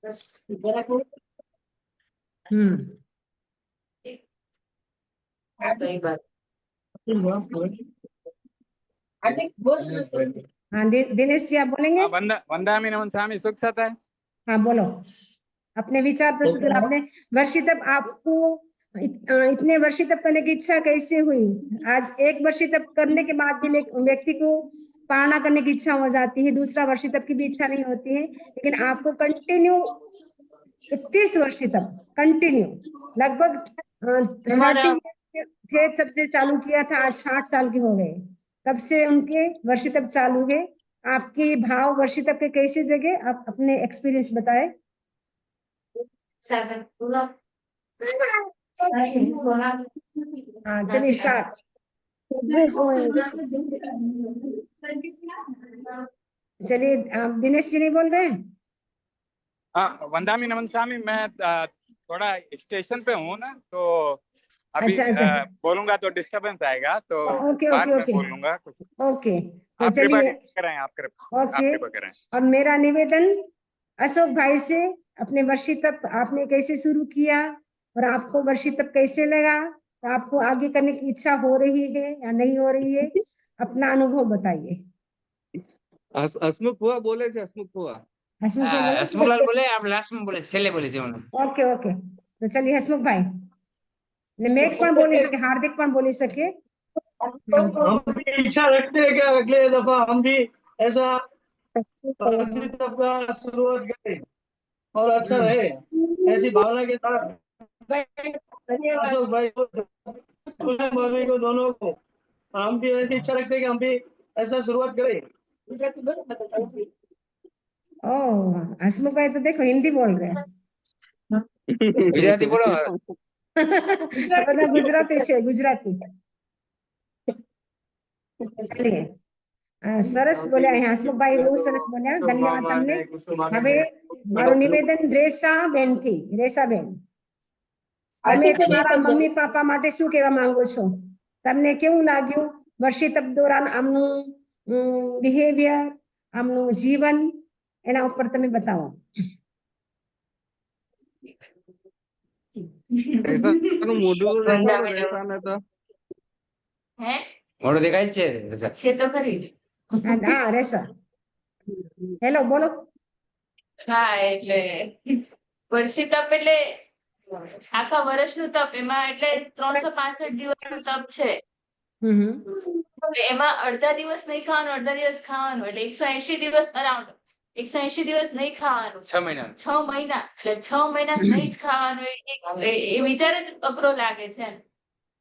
हम्म सही बात। हाँ दिनेश जी आप बोलेंगे। वंदामि नमन स्वामी सुख सता है। हाँ बोलो अपने विचार प्रस्तुत करो। आपने वर्षितप आपको इतने वर्षितप करने की इच्छा कैसे हुई? आज एक वर्षितप करने के बाद भी व्यक्ति को पारणा करने की इच्छा हो जाती है, दूसरा वर्षितप की भी इच्छा नहीं होती है, लेकिन आपको कंटिन्यू 31 वर्षितप कंटिन्यू लगभग 30 थे तब से चालू किया था, आज 60 साल के हो गए, तब से उनके वर्षितप चालू है। आपके भाव वर्षितप के कैसे जगह आप अपने एक्सपीरियंस बताएं। हाँ चलिए स्टार्ट। चलिए दिनेश जी नहीं बोल रहे हैं? हाँ वंदामि नमन स्वामी, मैं थोड़ा स्टेशन पे हूँ ना, तो अभी अच्छा बोलूंगा तो डिस्टरबेंस आएगा, तो ओके बाद ओके में ओके बोलूंगा कुछ। ओके तो आप कृपा चलिए करें, आप ओके। कृपा करें। और मेरा निवेदन अशोक भाई से, अपने वर्षितप आपने कैसे शुरू किया और आपको वर्षितप कैसे लगा, तो आपको आगे करने की इच्छा हो रही है या नहीं हो रही है, अपना अनुभव बताइए। હસમુખ ફુવા બોલે છે, હસમુખ ફુવા. हसमुख भाई बोलो। हसमुखलाल बोले, आप लास्ट में बोले, छेल्ले बोले છે મને। ओके ओके तो चलिए हसमुख भाई ने मेघ पण बोली सके, हार्दिक पण बोली सके। हम भी इच्छा रखते हैं कि अगले दफा हम भी ऐसा वर्षितप का शुरुआत करें और अच्छा रहे, ऐसी भावना के साथ अशोक भाई को, भाभी को, दोनों को हम भी ऐसी इच्छा रखते हैं कि हम भी ऐसा शुरुआत करें। ओ हसमुख भाई तो देखो हिंदी बोल रहे हैं। ગુજરાતી બોલો। બધા ગુજરાતી છે, ગુજરાતી। ચલીએ સરસ બોલ્યા હસમુખભાઈ, બહુ સરસ બોલ્યા, ધન્યવાદ તમને। હવે મારું નિવેદન રેસાબેન થી, રેસાબેન તમે તમારા મમ્મી પાપા માટે શું કહેવા માંગો છો? તમને કેવું લાગ્યું વર્ષિતપ દોરાન આમનું બિહેવિયર, આમનું જીવન, એના ઉપર તમે બતાવો। રેસાનું મોઢું દેખાડો, રેસાને તો હે મોઢું દેખાય જ છે તો ખરી। હા રેસા હેલો બોલો। હા એટલે વર્ષિતપ એટલે આખા વર્ષનું તપ, એમાં એટલે 365 દિવસનું તપ છે। એમાં અડધા દિવસ નહીં ખાવાનું, અડધા દિવસ ખાવાનું, એટલે 180 દિવસ અરાઉન્ડ 180 દિવસ નહીં ખાવાનું, 6 મહિના 6 મહિના, એટલે 6 મહિના નહીં જ ખાવાનું। એ વિચાર જ અઘરો લાગે છે।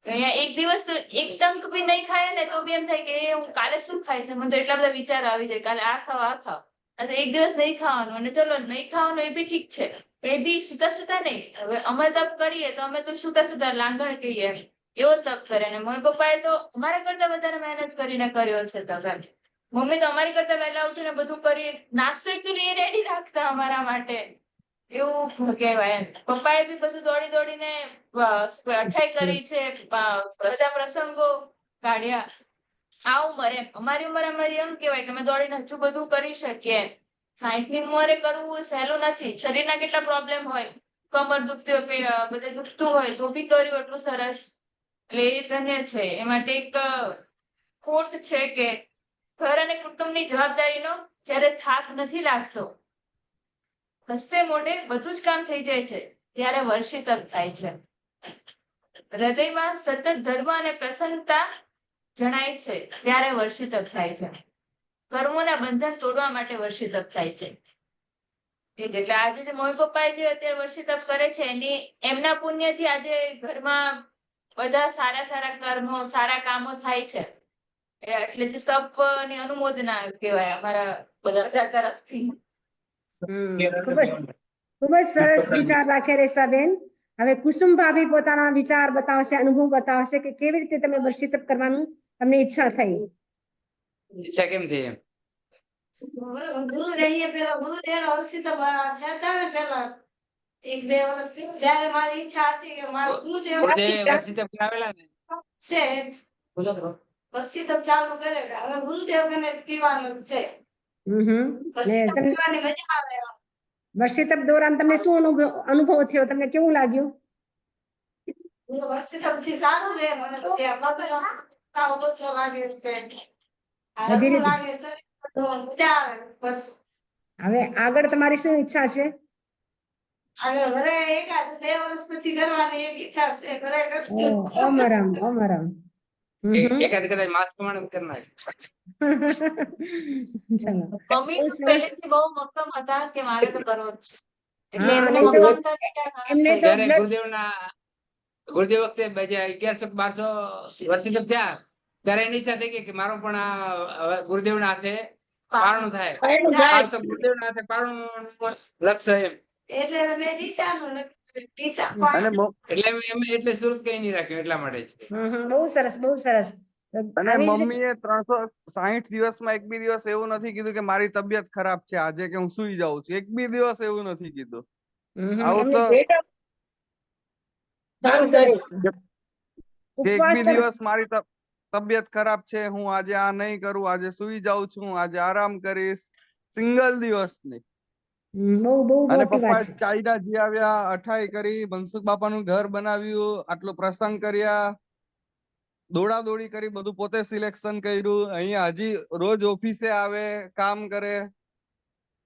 અહીંયા એક દિવસ એક ટંક બી નહીં ખાય ને તો બી એમ થાય કે હું કાલે શું ખાઈશ, મને તો એટલા બધા વિચાર આવી જાય, કાલે આ ખાવ આ ખાવ, અને એક દિવસ નહીં ખાવાનું, અને ચલો નહીં ખાવાનું એ બી ઠીક છે, પણ એ બી સુતા સુતા નહીં। હવે અમે તપ કરીએ તો અમે તો સુતા સુતા લાંગણ કહીએ એમ, એવો તપ કરે। ને મમ્મી પપ્પાએ તો અમારા કરતા વધારે મહેનત કરીને કર્યો છે તપ એમ। મમ્મી તો અમારી કરતા વહેલા ઉઠીને બધું કરી, નાસ્તો એકચુઅલી એ રેડી રાખતા અમારા માટે, એવું કહેવાય એમ। પપ્પાએ બી બધું દોડી દોડીને અઠાઈ કરી છે, બધા પ્રસંગો કાઢ્યા। આ ઉંમરે અમારી ઉંમર અમારી એમ કહેવાય કે અમે દોડીને હજુ બધું કરી શકીએ। 60 ની ઉંમરે કરવું સહેલું નથી, શરીરના કેટલા પ્રોબ્લેમ હોય, કમર દુખતી હોય, બધે દુખતું હોય, તો બી કર્યું એટલું સરસ, એટલે એ ધન્ય છે। એ માટે એક કોટ છે કે ઘર અને કુટુંબની જવાબદારીનો જ્યારે થાક નથી લાગતો, હસ્તે મોઢે બધું જ કામ થઈ જાય છે, ત્યારે વર્ષિતપ થાય છે। હૃદયમાં સતત ધર્મ અને પ્રસન્નતા જણાય છે, ત્યારે વર્ષિતપ થાય છે। કર્મોના બંધન તોડવા માટે વર્ષિતપ થાય છે। એટલે આજે જે મમ્મી પપ્પાએ જે અત્યારે વર્ષિતપ કરે છે, એમના પુણ્યથી આજે ઘરમાં બધા સારા સારા કર્મો, સારા કામો થાય છે। એટલે જે તપની અનુમોદના કહેવાય અમારા બધા તરફથી। ખૂબ જ સરસ વિચાર રાખે રેસાબેન। હવે કુસુમ ભાભી પોતાના વિચાર બતાવશે, અનુભવ બતાવશે કે કેવી રીતે તમે વર્ષિતપ કરવાનું તમને ઈચ્છા થઈ। ઈચ્છા કેમ થઈ એમ? ગુરુ રહીએ પેલા ગુરુદેવ વર્ષિતપ થતા ને પેલા 1-2 વર્ષ ત્યારે મારી ઈચ્છા હતી કે મારા ગુરુદેવ વર્ષિતપ કરાવેલા ને છે, વર્ષિતપ ચાલુ કરે, હવે ગુરુદેવ કને પીવાનું છે। પીવાની મજા આવે। વર્ષી તપ દોરાન તમને શું અનુભવ થયો? તમને કેવું લાગ્યું? વર્ષથી સારું છે મને તો કે મતલબ ઓછો લાગે છે બધી રીતે. લાગે છે તો મજા આવે બસ હવે આગળ તમારી શું ઈચ્છા છે? હવે ઘરે એકાદ 2 વર્ષ પછી કરવાની એક ઈચ્છા છે ઘરે કરશું ઓમ રામ ઓમ રામ. એકાદ કદાચ માસ પ્રમાણે કરનાર. ચલો મમ્મી બહુ તો સરસ. પહેલેથી બહુ મક્કમ હતા કે મારે તો કરવો જ છે એટલે હા, એમનો નહીં તો મક્કમતા કેટલા સરસ એમને થઈ તો જાય. જયારે ગુરુદેવ વખતે 1100-1200 વર્ષથી તો થયા ત્યારે એની ઈચ્છા થઈ ગઈ કે મારો પણ આ ગુરુદેવના હાથે પારણું થાય. ખાસ તો ગુરુદેવના હાથે પારણું લક્ષ્ય એમ. એટલે મેં દિશાનું દિશા અને એટલે સુરત કઈ નહીં રાખ્યું એટલા માટે છે. બહુ સરસ બહુ સરસ. અને આવી જ રીતે- મમ્મીએ 360 દિવસમાં એક બી દિવસ એવું નથી કીધું કે મારી તબિયત ખરાબ છે આજે કે હું સુઈ જાઉં છું. એક બી દિવસ એવું નથી કીધું. આવું એમને તો બહુ સરસ. કે એક ઉપવાસ બી તો દિવસ મારી તબિયત ખરાબ છે હું આજે આ નહીં કરું, આજે સુઈ જાઉં છું, આજે આરામ કરીશ, સિંગલ દિવસ નહીં. બહુ બહુ અને મોટી પપ્પા વાત છે. ચાઇના જી આવ્યા, અઠાઈ કરી, મનસુખ બાપાનું ઘર બનાવ્યું, આટલો પ્રસંગ કર્યા, દોડાદોડી કરી, બધું પોતે સિલેક્શન કર્યું. અહીંયા હજી રોજ ઓફિસે આવે, કામ કરે,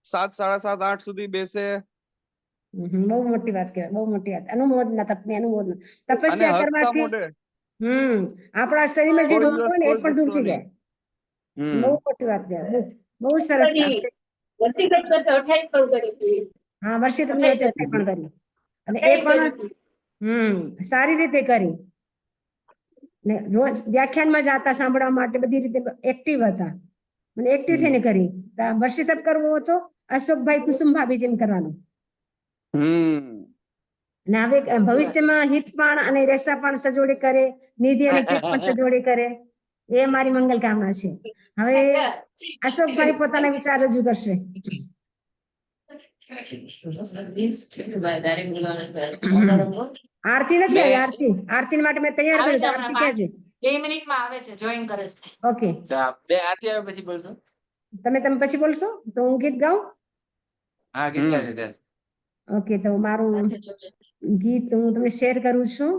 7, 7:30, 8 સુધી બેસે બહુ મોટી વાત કહેવાય. બહુ મોટી વાત. અનુમોદના તપની અનુમોદના. અને તપસ્યા હસતા કરવાથી મોઢે આપણા શરીરમાં જે કોઈ રોગ દિવસ હોય ને એ કોઈ પણ દૂર ગુસ્સો થઈ નહીં. જાય. બહુ મોટી વાત કહેવાય. બહુ સરસ. હા, વર્ષી તમને અઠાઈ પણ કરી અને એ પણ સારી રીતે કરી ને રોજ વ્યાખ્યાનમાં જતા સાંભળવા માટે બધી રીતે એક્ટિવ હતા અને એક્ટિવ થઈને કરી. તો આ વર્ષી તપ કરવો હતો અશોકભાઈ કુસુમ ભાભી જેમ કરવાનું. અને હવે ભવિષ્યમાં હિતપાણ અને રેસાપાણ સજોડી કરે, નિધિ અને કીટ પણ સજોડી કરે એ મારી મંગલ કામના છે. હવે અશોકભાઈ પોતાના વિચાર રજૂ કરશે. આરતી નથી આવી. આરતી માટે મેં તૈયાર આવે કર્યું. છે આરતી ક્યાં છે? 2 મિનિટમાં આવે છે જોઈન કરે છે ઓકે, બે આથી આવે પછી બોલશો. તમે પછી બોલશો તો હું ગીત ગાઉં. હા કેટલા છે ત્યાં? ઓકે, તો મારું ગીત હું તમને શેર કરું છું.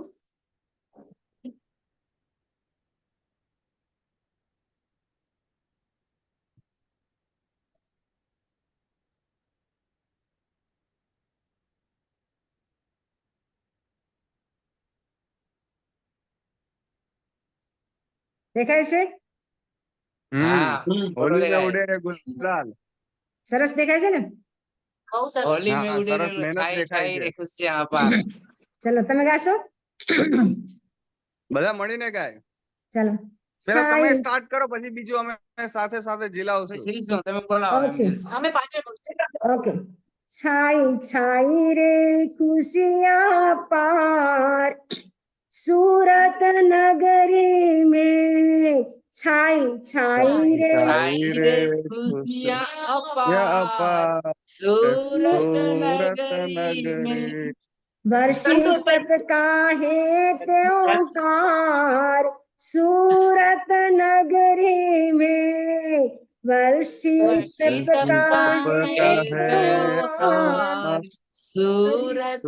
દેખાય છે? હા હોલી में उड़े रे गुलाल. સરસ દેખાય છે ને? બહુ સરસ હોલી હા, में હા, ઉડે સરસ રહેલો મહેનત છાઈ દેખાય છાઈ છે. રે ખુશિયા અપાર. ચલો તમે ગાશો. બધા મળીને ગાય. ચલો. પેલા તમે સાઈ. સ્ટાર્ટ કરો પછી બીજું અમે સાથે સાથે ઝીલાવશું. શીરીષ તમે બોલાવો એમ ઓકે. કે અમે પાછળ બોલશું ओके। छाई छाई रे खुशियाँ पार सूरत नगरी में छाई छाई रे छाई रे खुशियाँ अपार सूरत नगरी में वर्षी तप का है त्योहार सूरत नगरी में वर्षी तप का है त्योहार सूरत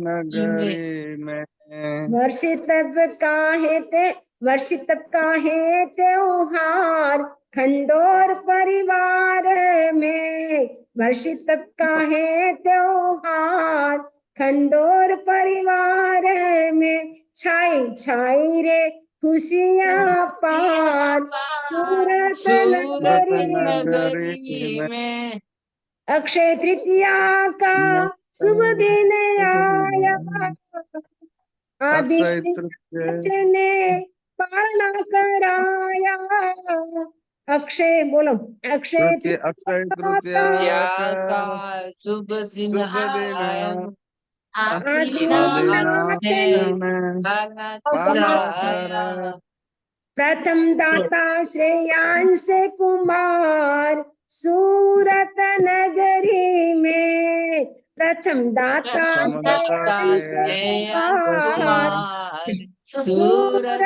नगरी में वर्षी तप का है त्योहार खंडोर परिवार में वर्षी तप का है त्योहार खंडोर परिवार में छाई छाई रे खुशियाँ पार सूरत नगरी में अक्षय तृतीया का शुभ दिन आया आदि ने पारणा कराया अक्षय बोलो अक्षय तृतीया का शुभ दिन आया आदिनाथ ने प्रथम दाता श्रेयांश कुमार सूरत नगरी में प्रथम दाता श्रेयांश कुमार सूरत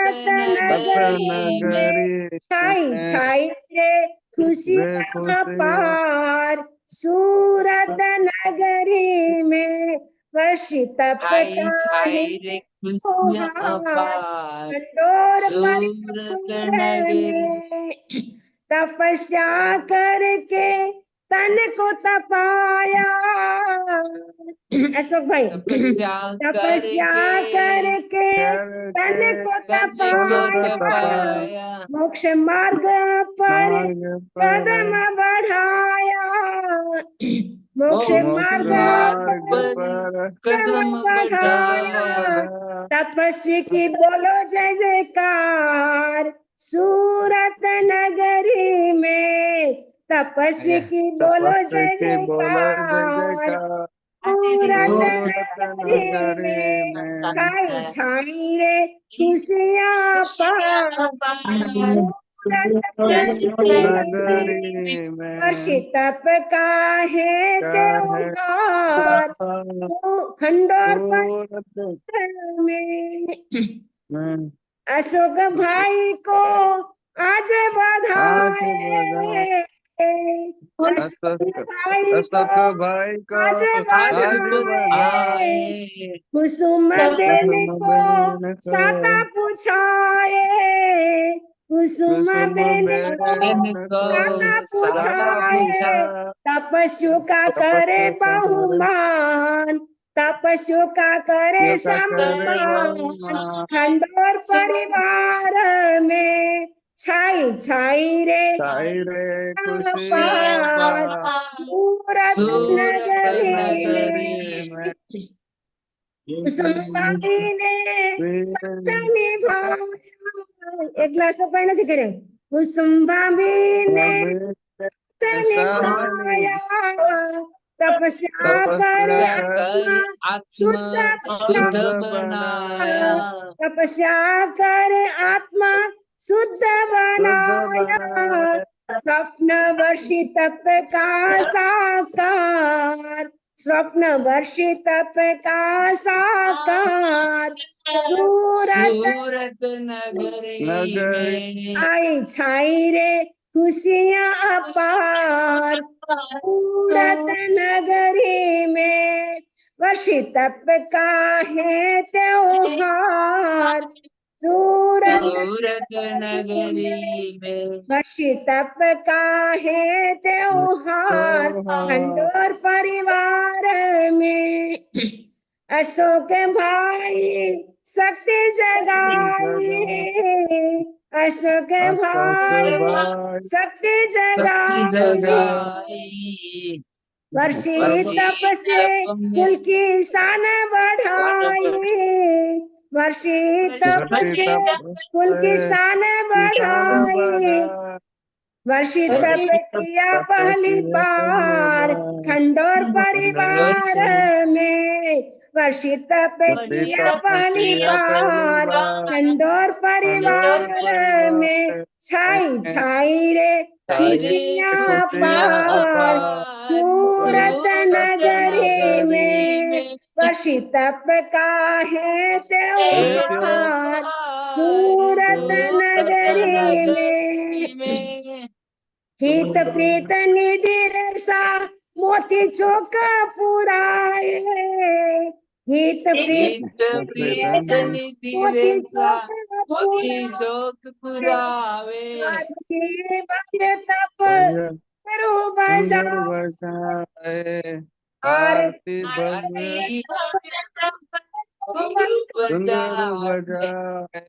नगरी में छाई छाई रे खुशियाँ पार सूरत नगरी में वर्षि तप छाई का छाई है रे खुशियाँ अपार खंडोर सूरत परिवार नगरी में तपस्या करके तन को तपाया। अशोक भाई, तपस्या तपस्या करके तन को तन को तपाया, तपाया मोक्ष मार्ग पर कदम बढ़ाया, मोक्ष मार्ग पर कदम बढ़ाया तपस्वी की बोलो जय जयकार, सूरत नगरी में तपस्वी की बोलो जय जयकार, सूरत नगरी में छाई छाई रे खुशियाँ पार, वर्षि तप का है त्योहार, खंडोर में अशोक भाई को आज बधाई, अशोक भाई को भाई को आज आज बधाई, आए कुसुम बेन को साता पूछाए, कुसुम बेन को इनको साता सारा पूछाए, पूछा तपस्यु का करे बहुमान, तपस्यु का करे सम्मान, खंडोर परिवार में छाई छाई रे पार, सूरत सूरत नगरी नगरी में कुसुम्बाई ने सत्य निभाया, एक ग्लास पानी નથી કર્યો, कुसुम्बाई ने सत्य निभाया, तपस्या कर आत्मा शुद्ध बनाया, तपस्या कर आत्मा शुद्ध बनाया, स्वप्न वर्षी तप का साकार, स्वप्न वर्षी तप का साकार, सूरत नगरी में आई छाई रे खुशियाँ अपार, सूरत नगरी में वर्षि तप का है त्योहार, सूरत नगरी में वर्षि तप का है त्योहार, खंडोर परिवार में अशोक भाई शक्ति जगाई, अशोक भाई शक्ति जगाई, वर्षी तप से कुल की शान बढ़ाई, वर्षी तप से कुल की शान बढ़ाई, वर्षी तप किया पहली बार खंडोर परिवार में, वर्षी तप किया पहली बार खंडोर परिवार में, छाई छाई रे खुशियाँ पार, सूरत नगरी में वर्षि तप का है त्योहार, सूरत नगरी में हित प्रीत निधि रसा मोती चौक पुराए, हित प्रीत निधि रेसा मोती चौक पुरावे, भव्य तप करो बजाए, आरती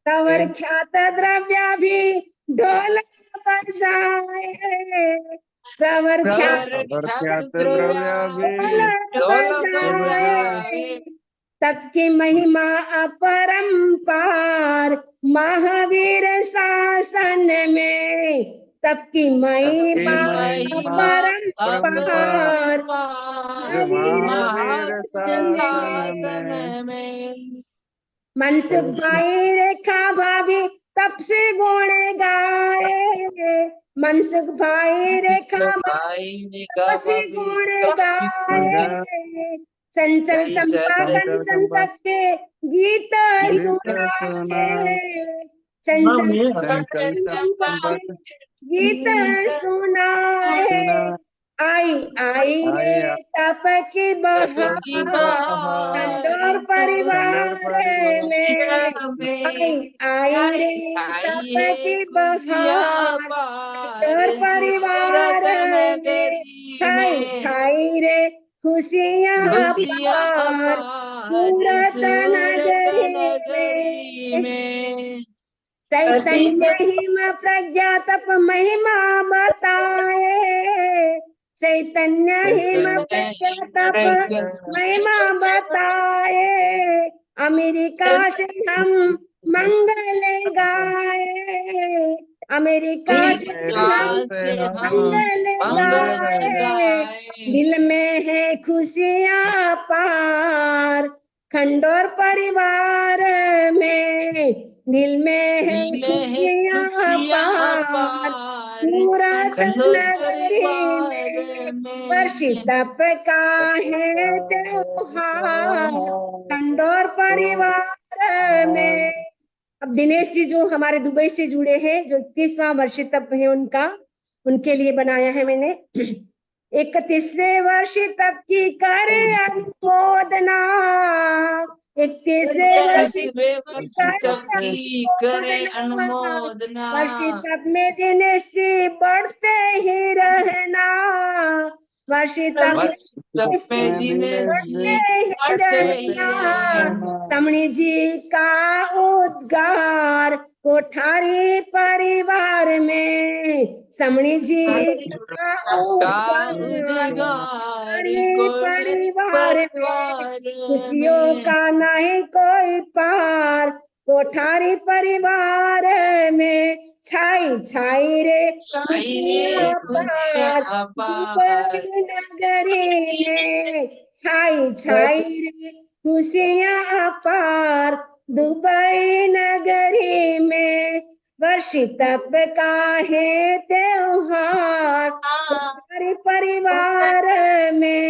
तवर ख्यात द्रव्य भी ढोल बजाए, तवर ख्यात ढोल बजाए, तप की महिमा अपरंपार महावीर शासन में, तप की महिमा अपरंपार महावीर शासन में, मनसुख भाई रेखा भाभी तप से गुण गाए, मनसुख भाई रेखा भाभी तप से गुण गाए, चंचल संपादन चंतक के गीत सुनाए, चंचल गीत सुनाए, आई आई रे तप की बहार खंडोर परिवार में आई आई रे तप की बहार खंडोर परिवार में छाई छाई रे खुशियाँ पार सूरत नगरी में चैतन्य हिम प्रज्ञा तप महिमा बताए चैतन्य हिम प्रज्ञा तप महिमा बताए अमेरिका से हम मंगल गाए अमेरिका से हम मंगल गाए दिल में है खुशियाँ पार खंडोर परिवार में दिल में है खुशियाँ पार सूरत नगरी में वर्षी तप का है त्योहार खंडोर परिवार में। अब दिनेश जी जो हमारे दुबई से जुड़े हैं जो 31वां वर्षी तप है उनका उनके लिए बनाया है मैंने 31वें वर्षी तप की करे अनुमोदना 31वें वर्षी करे अनुमोदना वर्षी तप में दिनेश जी बढ़ते ही रहना वर्षी तप में दिनेश जी बढ़ते ही रहना समणी जी का उद्गार कोठारी परिवार में समणी जी का उद्गार परिवार में खुशियों का नहीं कोई पार कोठारी परिवार में छाई छाई रे खुशियाँ पार नगरी में छाई छाई रे खुशियाँ पार दुबई नगरी में वर्षी तप का है त्योहार हमारे परिवार में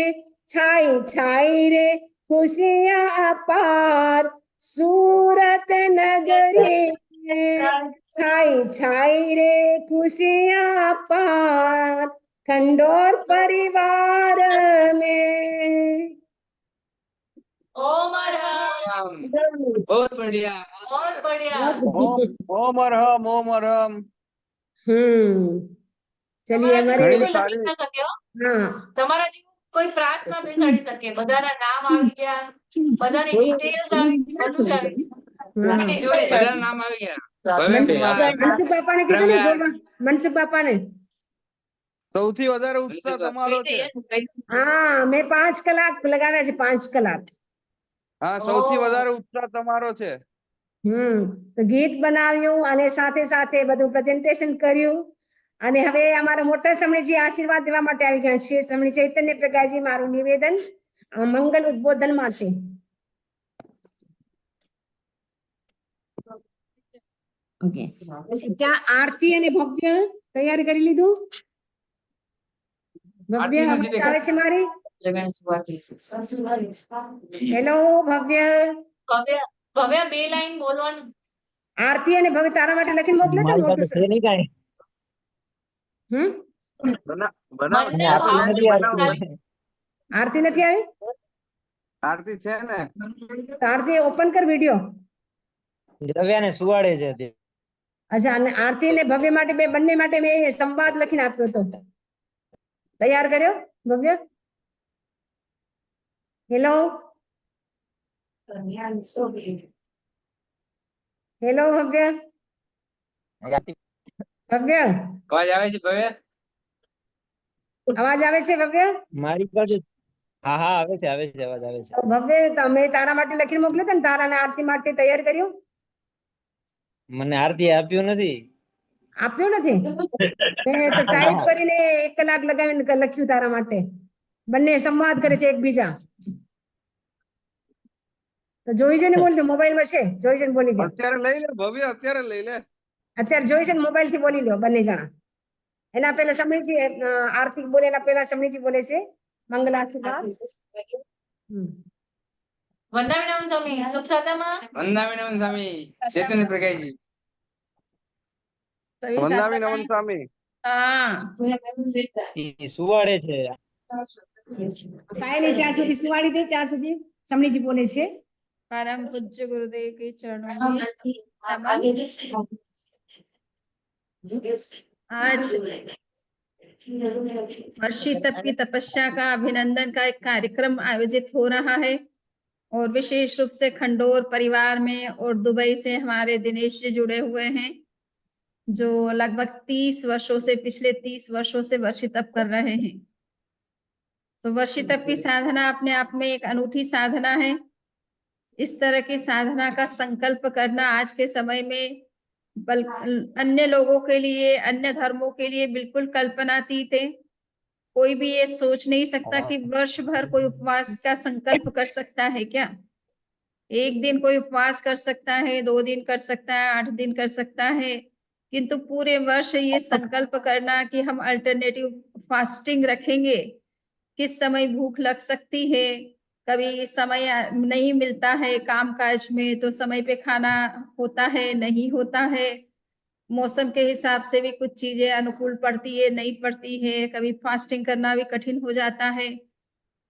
छाई छाई रे खुशियाँ पार सूरत नगरी में छाई छाई रे खुशियाँ पार खंडोर परिवार में। ओम अरहम बहुत बढ़िया बहुत बढ़िया ओम अरहम ओम अरहम चलिए हमारे ઘણી લખી સારી ના શકે હો. हाँ તમારા જેવું કોઈ પ્રાર્થના બેસાડી શકે બધાના નામ આવી ગયા બધાની ડિટેલ્સ આવી બધું જ આવી हाँ એની જોડે બધા નામ આવી ગયા ભવ્ય मनसुख કુમાર मनसुख पापा ने कीधું ને પ્રવ્યા. જોવા मनसुख पापा ने સૌથી વધારે ઉત્સાહ તમારો છે हाँ मैं 5 કલાક લગાવ્યા છે 5 કલાક હા સૌથી ઓહ. વધારે ઉત્સાહ તમારો છે તો ગીત બનાવ્યું અને સાથે સાથે બધું પ્રેઝન્ટેશન કર્યું અને હવે અમારા મોટા સમણીજી આશીર્વાદ દેવા માટે આવી ગયા છે સમણી ચૈતન્ય પ્રકાશજી મારું નિવેદન મંગલ ઉદ્બોધન માટે ઓકે ત્યાં આરતી અને ભવ્ય તૈયાર કરી લીધું ભવ્ય આરતી નથી અવાજ આવે છે મારી હેલો ભવ્ય ભવ્ય ભવ્ય બે લાઈન બોલવાનું આરતી અને ભવ્ય તારા માટે લખીને મોકલે તો મોટું સર બનાવો મને આરતી નથી આવી આરતી છે ને તો આરતી ઓપન કર વિડિયો દ્રવ્યાને સુવાડે છે તે અચ્છા અને આરતી અને ભવ્ય માટે બે બંને માટે મેં સંવાદ લખીને આપ્યો હતો તૈયાર કર્યો ભવ્ય હેલો હેલો ભવ્ય ભવ્ય અવાજ આવે છે ભવ્ય અવાજ આવે છે ભવ્ય મારી પાસે હા હા આવે છે અવાજ આવે છે તો ભવ્ય તમે તારા માટે લખીને મોકલ્યો હતો ને તારા અને આરતી માટે તૈયાર કર્યું મને આરતી આપ્યું નથી આપ્યું નથી મેં તો ટાઈપ કરીને 1 કલાક લગાવીને લખ્યું તારા માટે બંને સંવાદ કરે છે એકબીજા તો જોઈ જઈને બોલજો મોબાઈલ માં છે જોઈ જઈને બોલી દો અત્યારે લઈ લે ભવ્ય અત્યારે લઈ લે અત્યારે જોઈ છે મોબાઈલ થી બોલી લો બંને જણા એના પહેલા સમયજી આરતી બોલે એના પહેલા સમયજી બોલે છે મંગલ આશીર્વાદ વંદાવીનમ સ્વામી સુખ સાતામાં વંદાવીનમ સ્વામી ચૈતન્ય પ્રકાશજી વંદાવી નમન સ્વામી હા ઈ સુવાડે છે. કાંઈ નહીં, ત્યાં સુધી સુવાડી દે, ત્યાં સુધી સમણીજી બોલે છે. परम पूज्य गुरुदेव के चरणों में नमन। आज वर्षी तप की तपस्या का अभिनंदन का एक कार्यक्रम आयोजित हो रहा है और विशेष रूप से खंडोर परिवार में और दुबई से हमारे दिनेश जी जुड़े हुए हैं, जो लगभग 30 वर्षों से, पिछले 30 वर्षों से वर्षी तप कर रहे हैं। तो वर्षी तप की साधना अपने आप में एक अनूठी साधना है। इस तरह की साधना का संकल्प करना आज के समय में अन्य लोगों के लिए, अन्य धर्मों के लिए बिल्कुल कल्पनातीत है। कोई भी ये सोच नहीं सकता कि वर्ष भर कोई उपवास का संकल्प कर सकता है क्या। एक दिन कोई उपवास कर सकता है, 2 दिन कर सकता है, 8 दिन कर सकता है, किंतु पूरे वर्ष ये संकल्प करना कि हम अल्टरनेटिव फास्टिंग रखेंगे। किस समय भूख लग सकती है, कभी समय नहीं मिलता है काम काज में, तो समय पे खाना होता है, नहीं होता है, मौसम के हिसाब से भी कुछ चीजें अनुकूल पड़ती है, नहीं पड़ती है, कभी फास्टिंग करना भी कठिन हो जाता है।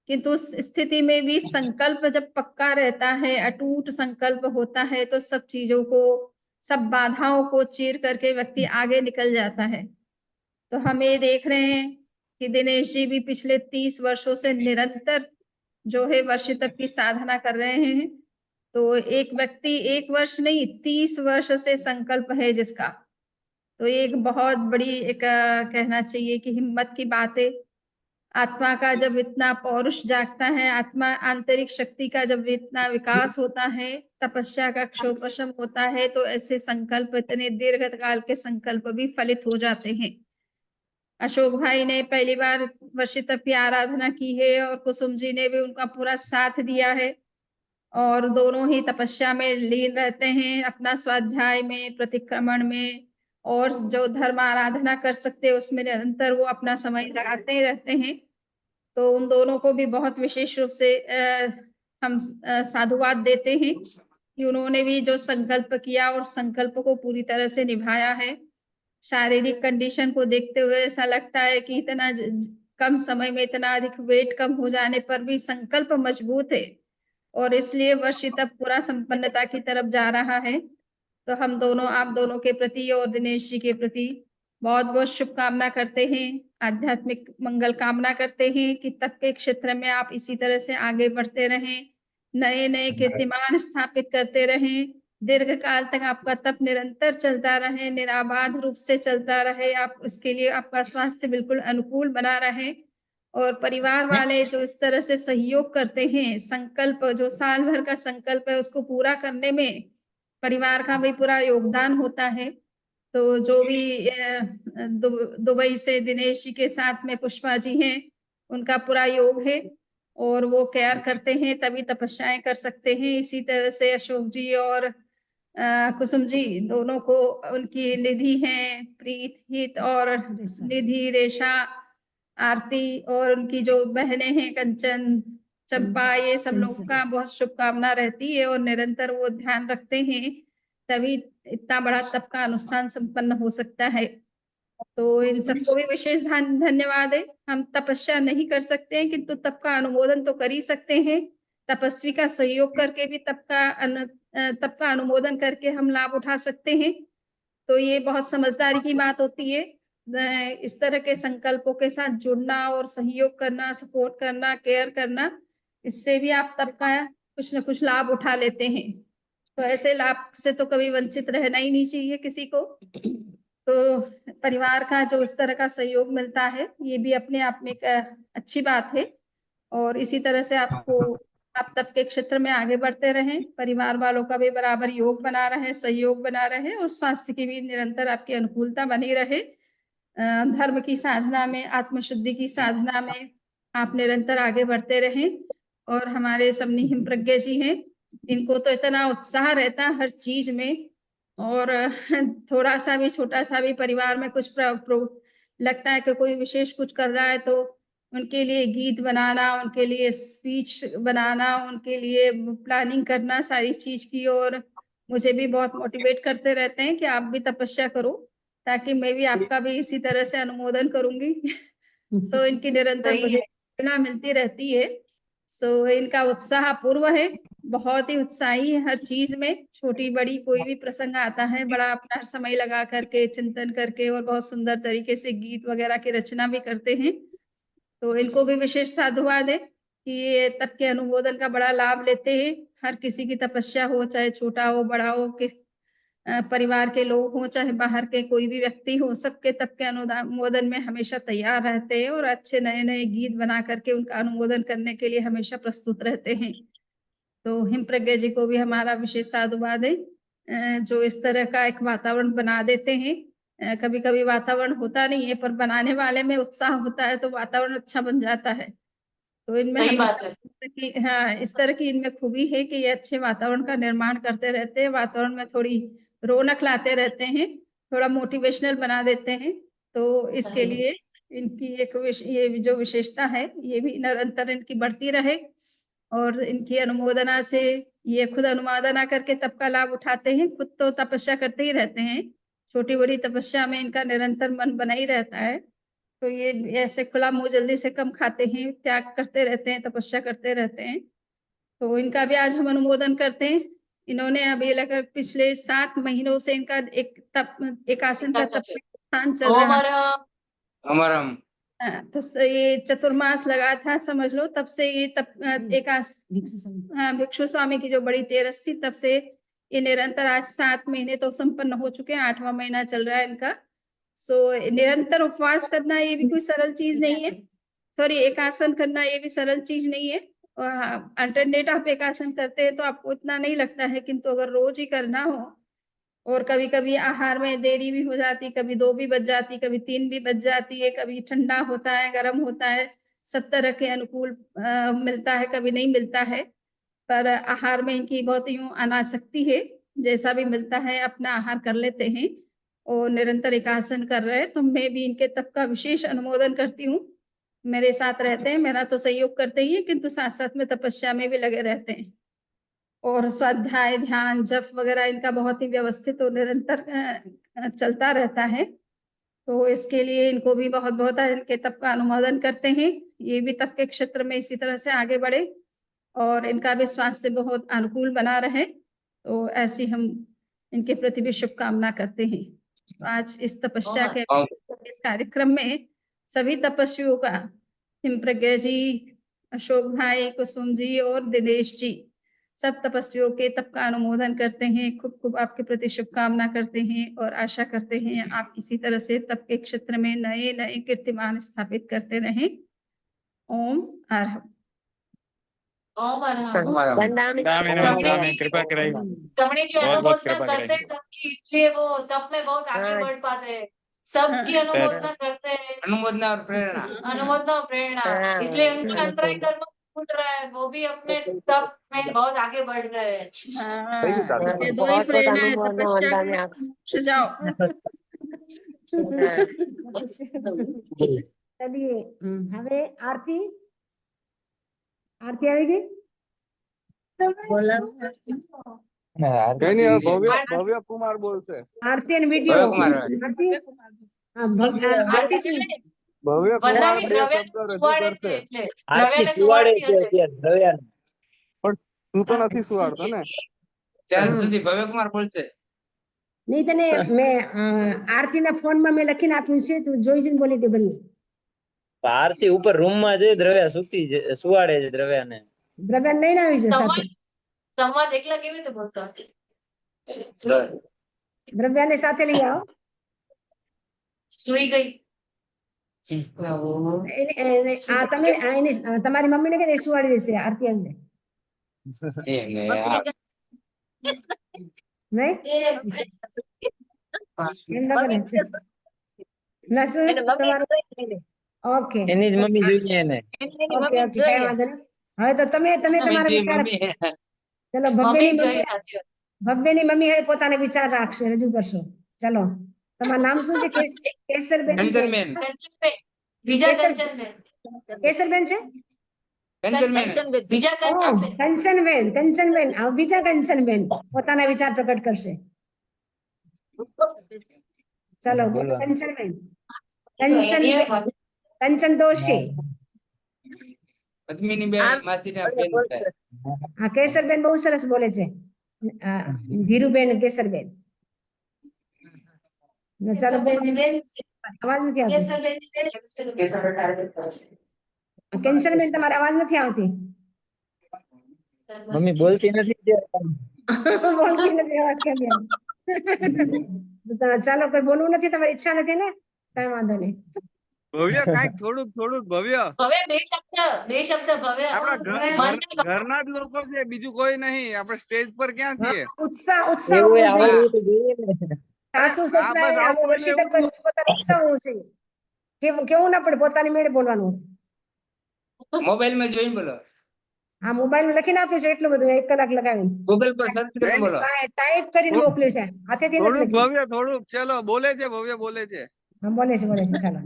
किंतु उस स्थिति में भी संकल्प जब पक्का रहता है, अटूट संकल्प होता है, तो सब चीजों को, सब बाधाओं को चीर करके व्यक्ति आगे निकल जाता है। तो हम ये देख रहे हैं कि दिनेश जी भी पिछले 30 वर्षों से निरंतर जो है वर्षी तप की साधना कर रहे हैं। तो एक व्यक्ति 1 वर्ष नहीं, 30 वर्ष से संकल्प है जिसका, तो एक बहुत बड़ी एक कहना चाहिए कि हिम्मत की बात है। आत्मा का जब इतना पौरुष जागता है, आत्मा आंतरिक शक्ति का जब इतना विकास होता है, तपस्या का क्षोपशम होता है, तो ऐसे संकल्प, इतने दीर्घ काल के संकल्प भी फलित हो जाते हैं। अशोक भाई ने पहली बार वर्षी तप की आराधना की है और कुसुम जी ने भी उनका पूरा साथ दिया है, और दोनों ही तपस्या में लीन रहते हैं, अपना स्वाध्याय में, प्रतिक्रमण में, और जो धर्म आराधना कर सकते हैं उसमें निरंतर वो अपना समय लगाते ही रहते हैं। तो उन दोनों को भी बहुत विशेष रूप से हम साधुवाद देते हैं कि उन्होंने भी जो संकल्प किया और संकल्प को पूरी तरह से निभाया है। शारीरिक कंडीशन को देखते हुए ऐसा लगता है कि इतना कम समय में इतना अधिक वेट कम हो जाने पर भी संकल्प मजबूत है, और इसलिए वर्षी तप पूरा संपन्नता की तरफ जा रहा है। तो हम दोनों, आप दोनों के प्रति और दिनेश जी के प्रति बहुत बहुत शुभकामना करते हैं, आध्यात्मिक मंगल कामना करते हैं कि तप के क्षेत्र में आप इसी तरह से आगे बढ़ते रहें, नए नए कीर्तिमान स्थापित करते रहें, दीर्घ काल तक आपका तप निरंतर चलता रहे, निराबाध रूप से चलता रहे, आप उसके लिए आपका स्वास्थ्य बिल्कुल अनुकूल बना रहे, और परिवार वाले जो इस तरह से सहयोग करते हैं, संकल्प जो साल भर का संकल्प है उसको पूरा करने में परिवार का भी पूरा योगदान होता है। तो जो भी दुबई से दिनेश जी के साथ में पुष्पा जी हैं, उनका पूरा योग है और वो केयर करते हैं, तभी तपस्याएं कर सकते हैं। इसी तरह से अशोक जी और कुसुम जी दोनों को, उनकी निधि हैं, प्रीत, हित और निधि, रेशा, आरती, और उनकी जो बहनें हैं कंचन, चंपा, ये सब लोगों का बहुत शुभकामना रहती है और निरंतर वो ध्यान रखते हैं, तभी इतना बड़ा तप का अनुष्ठान संपन्न हो सकता है। तो इन सबको भी विशेष धन्यवाद है। हम तपस्या नहीं कर सकते हैं, किंतु तप का अनुमोदन तो कर ही सकते हैं। तपस्वी का सहयोग करके भी तप का अनुमोदन करके हम लाभ उठा सकते हैं। तो ये बहुत समझदारी की बात होती है, इस तरह के संकल्पों के साथ जुड़ना और सहयोग करना, सपोर्ट करना, केयर करना, इससे भी आप तप का कुछ न कुछ लाभ उठा लेते हैं। तो ऐसे लाभ से तो कभी वंचित रहना ही नहीं चाहिए किसी को। तो परिवार का जो इस तरह का सहयोग मिलता है, ये भी अपने आप में एक अच्छी बात है, और इसी तरह से आप तप के क्षेत्र में आगे बढ़ते रहें, परिवार वालों का भी बराबर योग बना रहे, सहयोग बना रहे, और स्वास्थ्य की भी निरंतर आपकी अनुकूलता बनी रहे। धर्म की साधना में, आत्मशुद्धि की साधना में आप निरंतर आगे बढ़ते रहें। और हमारे सबनी हिम प्रज्ञा जी हैं, इनको तो इतना उत्साह रहता है हर चीज में, और थोड़ा सा भी, छोटा सा भी परिवार में कुछ लगता है कि कोई विशेष कुछ कर रहा है, तो उनके लिए गीत बनाना, उनके लिए स्पीच बनाना, उनके लिए प्लानिंग करना सारी चीज की, और मुझे भी बहुत मोटिवेट करते रहते हैं कि आप भी तपस्या करो, ताकि मैं भी आपका भी इसी तरह से अनुमोदन करूंगी। सो इनकी निरंतर सही मुझे है। प्रेरणा मिलती रहती है। सो इनका उत्साह अपूर्व है, बहुत ही उत्साही है हर चीज में। छोटी बड़ी कोई भी प्रसंग आता है, बड़ा अपना समय लगा करके चिंतन करके और बहुत सुंदर तरीके से गीत वगैरह की रचना भी करते हैं। तो इनको भी विशेष साधुवाद है कि ये तप के अनुमोदन का बड़ा लाभ लेते हैं। हर किसी की तपस्या हो, चाहे छोटा हो बड़ा हो, किस परिवार के लोग हो चाहे बाहर के कोई भी व्यक्ति हो, सबके तप के अनुमोदन में हमेशा तैयार रहते हैं और अच्छे नए नए गीत बना करके उनका अनुमोदन करने के लिए हमेशा प्रस्तुत रहते हैं। तो हिमप्रज्ञा जी को भी हमारा विशेष साधुवाद है, जो इस तरह का एक वातावरण बना देते हैं। कभी कभी वातावरण होता नहीं है, पर बनाने वाले में उत्साह होता है तो वातावरण अच्छा बन जाता है। तो इनमें सही बात है। हाँ, इस तरह की इनमें खूबी है कि ये अच्छे वातावरण का निर्माण करते रहते हैं, वातावरण में थोड़ी रौनक लाते रहते हैं, थोड़ा मोटिवेशनल बना देते हैं। तो इसके लिए इनकी एक ये जो विशेषता है ये भी निरंतर इनकी बढ़ती रहे और इनकी अनुमोदना से ये खुद अनुमोदना करके तप का लाभ उठाते हैं। खुद तो तपस्या करते ही रहते हैं, छोटी बड़ी तपस्या में इनका निरंतर मन बना ही रहता है। तो ये ऐसे खुला मुंह जल्दी से कम खाते हैं, त्याग करते रहते हैं, तपस्या करते रहते हैं। तो इनका भी आज हम अनुमोदन करते हैं। इन्होंने अभी लगभग पिछले 7 महीनों से इनका एक आसन का तप स्थान चल रहा है। हमारा तो ये चतुर्मास लगा था समझ लो, तब से ये एक भिक्षु स्वामी की जो बड़ी तेरस थी, तब से ये निरंतर आज 7 महीने तो संपन्न हो चुके हैं, 8वां महीना चल रहा है इनका। सो निरंतर उपवास करना ये भी कोई सरल चीज नहीं है, सॉरी एक आसन करना ये भी सरल चीज नहीं है। अल्टरनेट आप एक आसन करते हैं तो आपको इतना नहीं लगता है, किंतु अगर रोज ही करना हो और कभी कभी आहार में देरी भी हो जाती, कभी 2 भी बज जाती, कभी 3 भी बज जाती है, कभी ठंडा होता है गर्म होता है, सब तरह के अनुकूल मिलता है, कभी नहीं मिलता है। पर आहार में इनकी बहुत यूं अनासक्ति है, जैसा भी मिलता है अपना आहार कर लेते हैं और निरंतर एक आसन कर रहे हैं। तो मैं भी इनके तप का विशेष अनुमोदन करती हूँ। मेरे साथ रहते हैं, मेरा तो सहयोग करते ही है, किंतु साथ साथ में तपस्या में भी लगे रहते हैं और स्वाध्याय ध्यान जप वगैरह इनका बहुत ही व्यवस्थित और निरंतर चलता रहता है। तो इसके लिए इनको भी बहुत बहुत इनके तप का अनुमोदन करते हैं। ये भी तप के क्षेत्र में इसी तरह से आगे बढ़े और इनका भी स्वास्थ्य बहुत अनुकूल बना रहे। तो ऐसी हम इनके प्रति भी शुभकामना करते हैं। तो आज इस तपस्या के इस कार्यक्रम में सभी तपस्वियों का, हिमप्रज्ञा जी, अशोक भाई, कुसुम जी और दिनेश जी, सब तपस्वियों के तप का अनुमोदन करते हैं, खूब खूब आपके प्रति शुभकामना करते हैं और आशा करते हैं आप इसी तरह से तप के क्षेत्र में नए नए कीर्तिमान स्थापित करते रहें। ओम अर्हम्। ओम अर्हम्। कृपा कराई। कमणी जी अनुमोदना करते हैं सबकी, इसलिए वो तप में बहुत आगे बढ़ पाते हैं। सबकी अनुमोदना करते हैं, अनुमोदना और प्रेरणा, अनुमोदना और प्रेरणा, इसलिए उनका अंतराय कर्म छूट रहा है, वो भी अपने तप में बहुत आगे बढ़ रहे हैं। ये दो ही प्रेरणा है, तपस्या के मोक्ष जाओ। चलिए હવે આરતી આવેગી કઈ નહીં, હવે ભવ્ય કુમાર બોલશે. આરતી અને વિડિયો કુમાર. આરતી આરતી जी ભવ્ય કુમાર વંદનાની બે દ્રવ્ય શબ્દ રજૂ સુવાડે કરશે. છે, એટલે આરતી દ્રવ્યને સુવાડે સુવાડતી છે હશે. અત્યારે દ્રવ્યાને. તું તો નથી સુવાડતો ને? ત્યાં સુધી ભવ્યકુમાર બોલશે. નહીં તને મેં આરતીના ફોનમાં મેં લખીને આપ્યું છે, તું જોઈ જઈને બોલી દે બન્ને. આરતી ઉપર રૂમ માં જઈ દ્રવ્યા સુવાડે છે દ્રવ્યાને. દ્રવ્યાને લઈને આવી છે સાથે. સંવાદ એકલા કેવી રીતે બોલશો? દ્રવ્યાને સાથે લઈ આવો. સુઈ ગઈ. તમે તમારી મમ્મીને કે સુવાડી દેશે આરતી આવી જાય. નહીં એમ ન કરે. નસુ તમારું ઓકે એની જ મમ્મી જોઈએ એને. ઓકે ઓકે કઈ વાંધો નહીં. હવે તો તમે તમારા વિચાર, ચલો મમ્મી જોઈએ સાચી વાત. ભવ્યની મમ્મી હવે પોતાના વિચાર રાખશે, રજૂ કરશો. ચલો તમારું નામ શું છે? કેસરબેન. કંચનબેન. કંચનબેન. બીજા કંચનબેન. કેસરબેન છે? કંચનબેન. બીજા કંચનબેન. કંચનબેન બીજા કંચનબેન પોતાના વિચાર પ્રકટ કરશે. चलो बोलो। कंचन बेन कंचन दोषी પદ્મિની બે માસીના બેન થાય. हाँ केसर बेन बहुत सरस बोले छे धीरू बेन केसर बेन चलो आवाज नहीं आती कंचन बेन तुम्हारी आवाज नहीं आती मम्मी बोलती नहीं थी। बोलती नहीं आवाज क्या दिया तो चलो कोई बोलવું નથી તમારી ઈચ્છા નથી ને કઈ વાંધો નહીં ભવ્ય કાંઈક થોડુંક ભવ્ય હવે બે શબ્દ ભવ્ય આપણા મનના ઘરના જ લોકો છે, બીજું કોઈ નહીં. આપણે સ્ટેજ પર ક્યાં છીએ? ઉત્સાહ ઉત્સાહ એવું હોવો આવડવું જોઈએ. તો જોઈએ ને। સાસુ આ સસરા બસ આવું વર્ષિત એટલે એવું પોતાનો ઉત્સાહ હોવો જોઈએ કેવું ના પડે પોતાની મેળે બોલવાનું મોબાઈલમાં જોઈને બોલો, આ મોબાઈલ માં લખીને આપ્યું છે એટલું બધું 1 કલાક લગાવીને ગૂગલ પર સર્ચ કરીને બોલો. ટાઈપ કરીને મોકલ્યું છે હાથેથી નથી થોડુંક લખ્યું ભવ્ય થોડુંક ચલો બોલે છે, ભવ્ય બોલે છે. હા બોલે છે ચાલો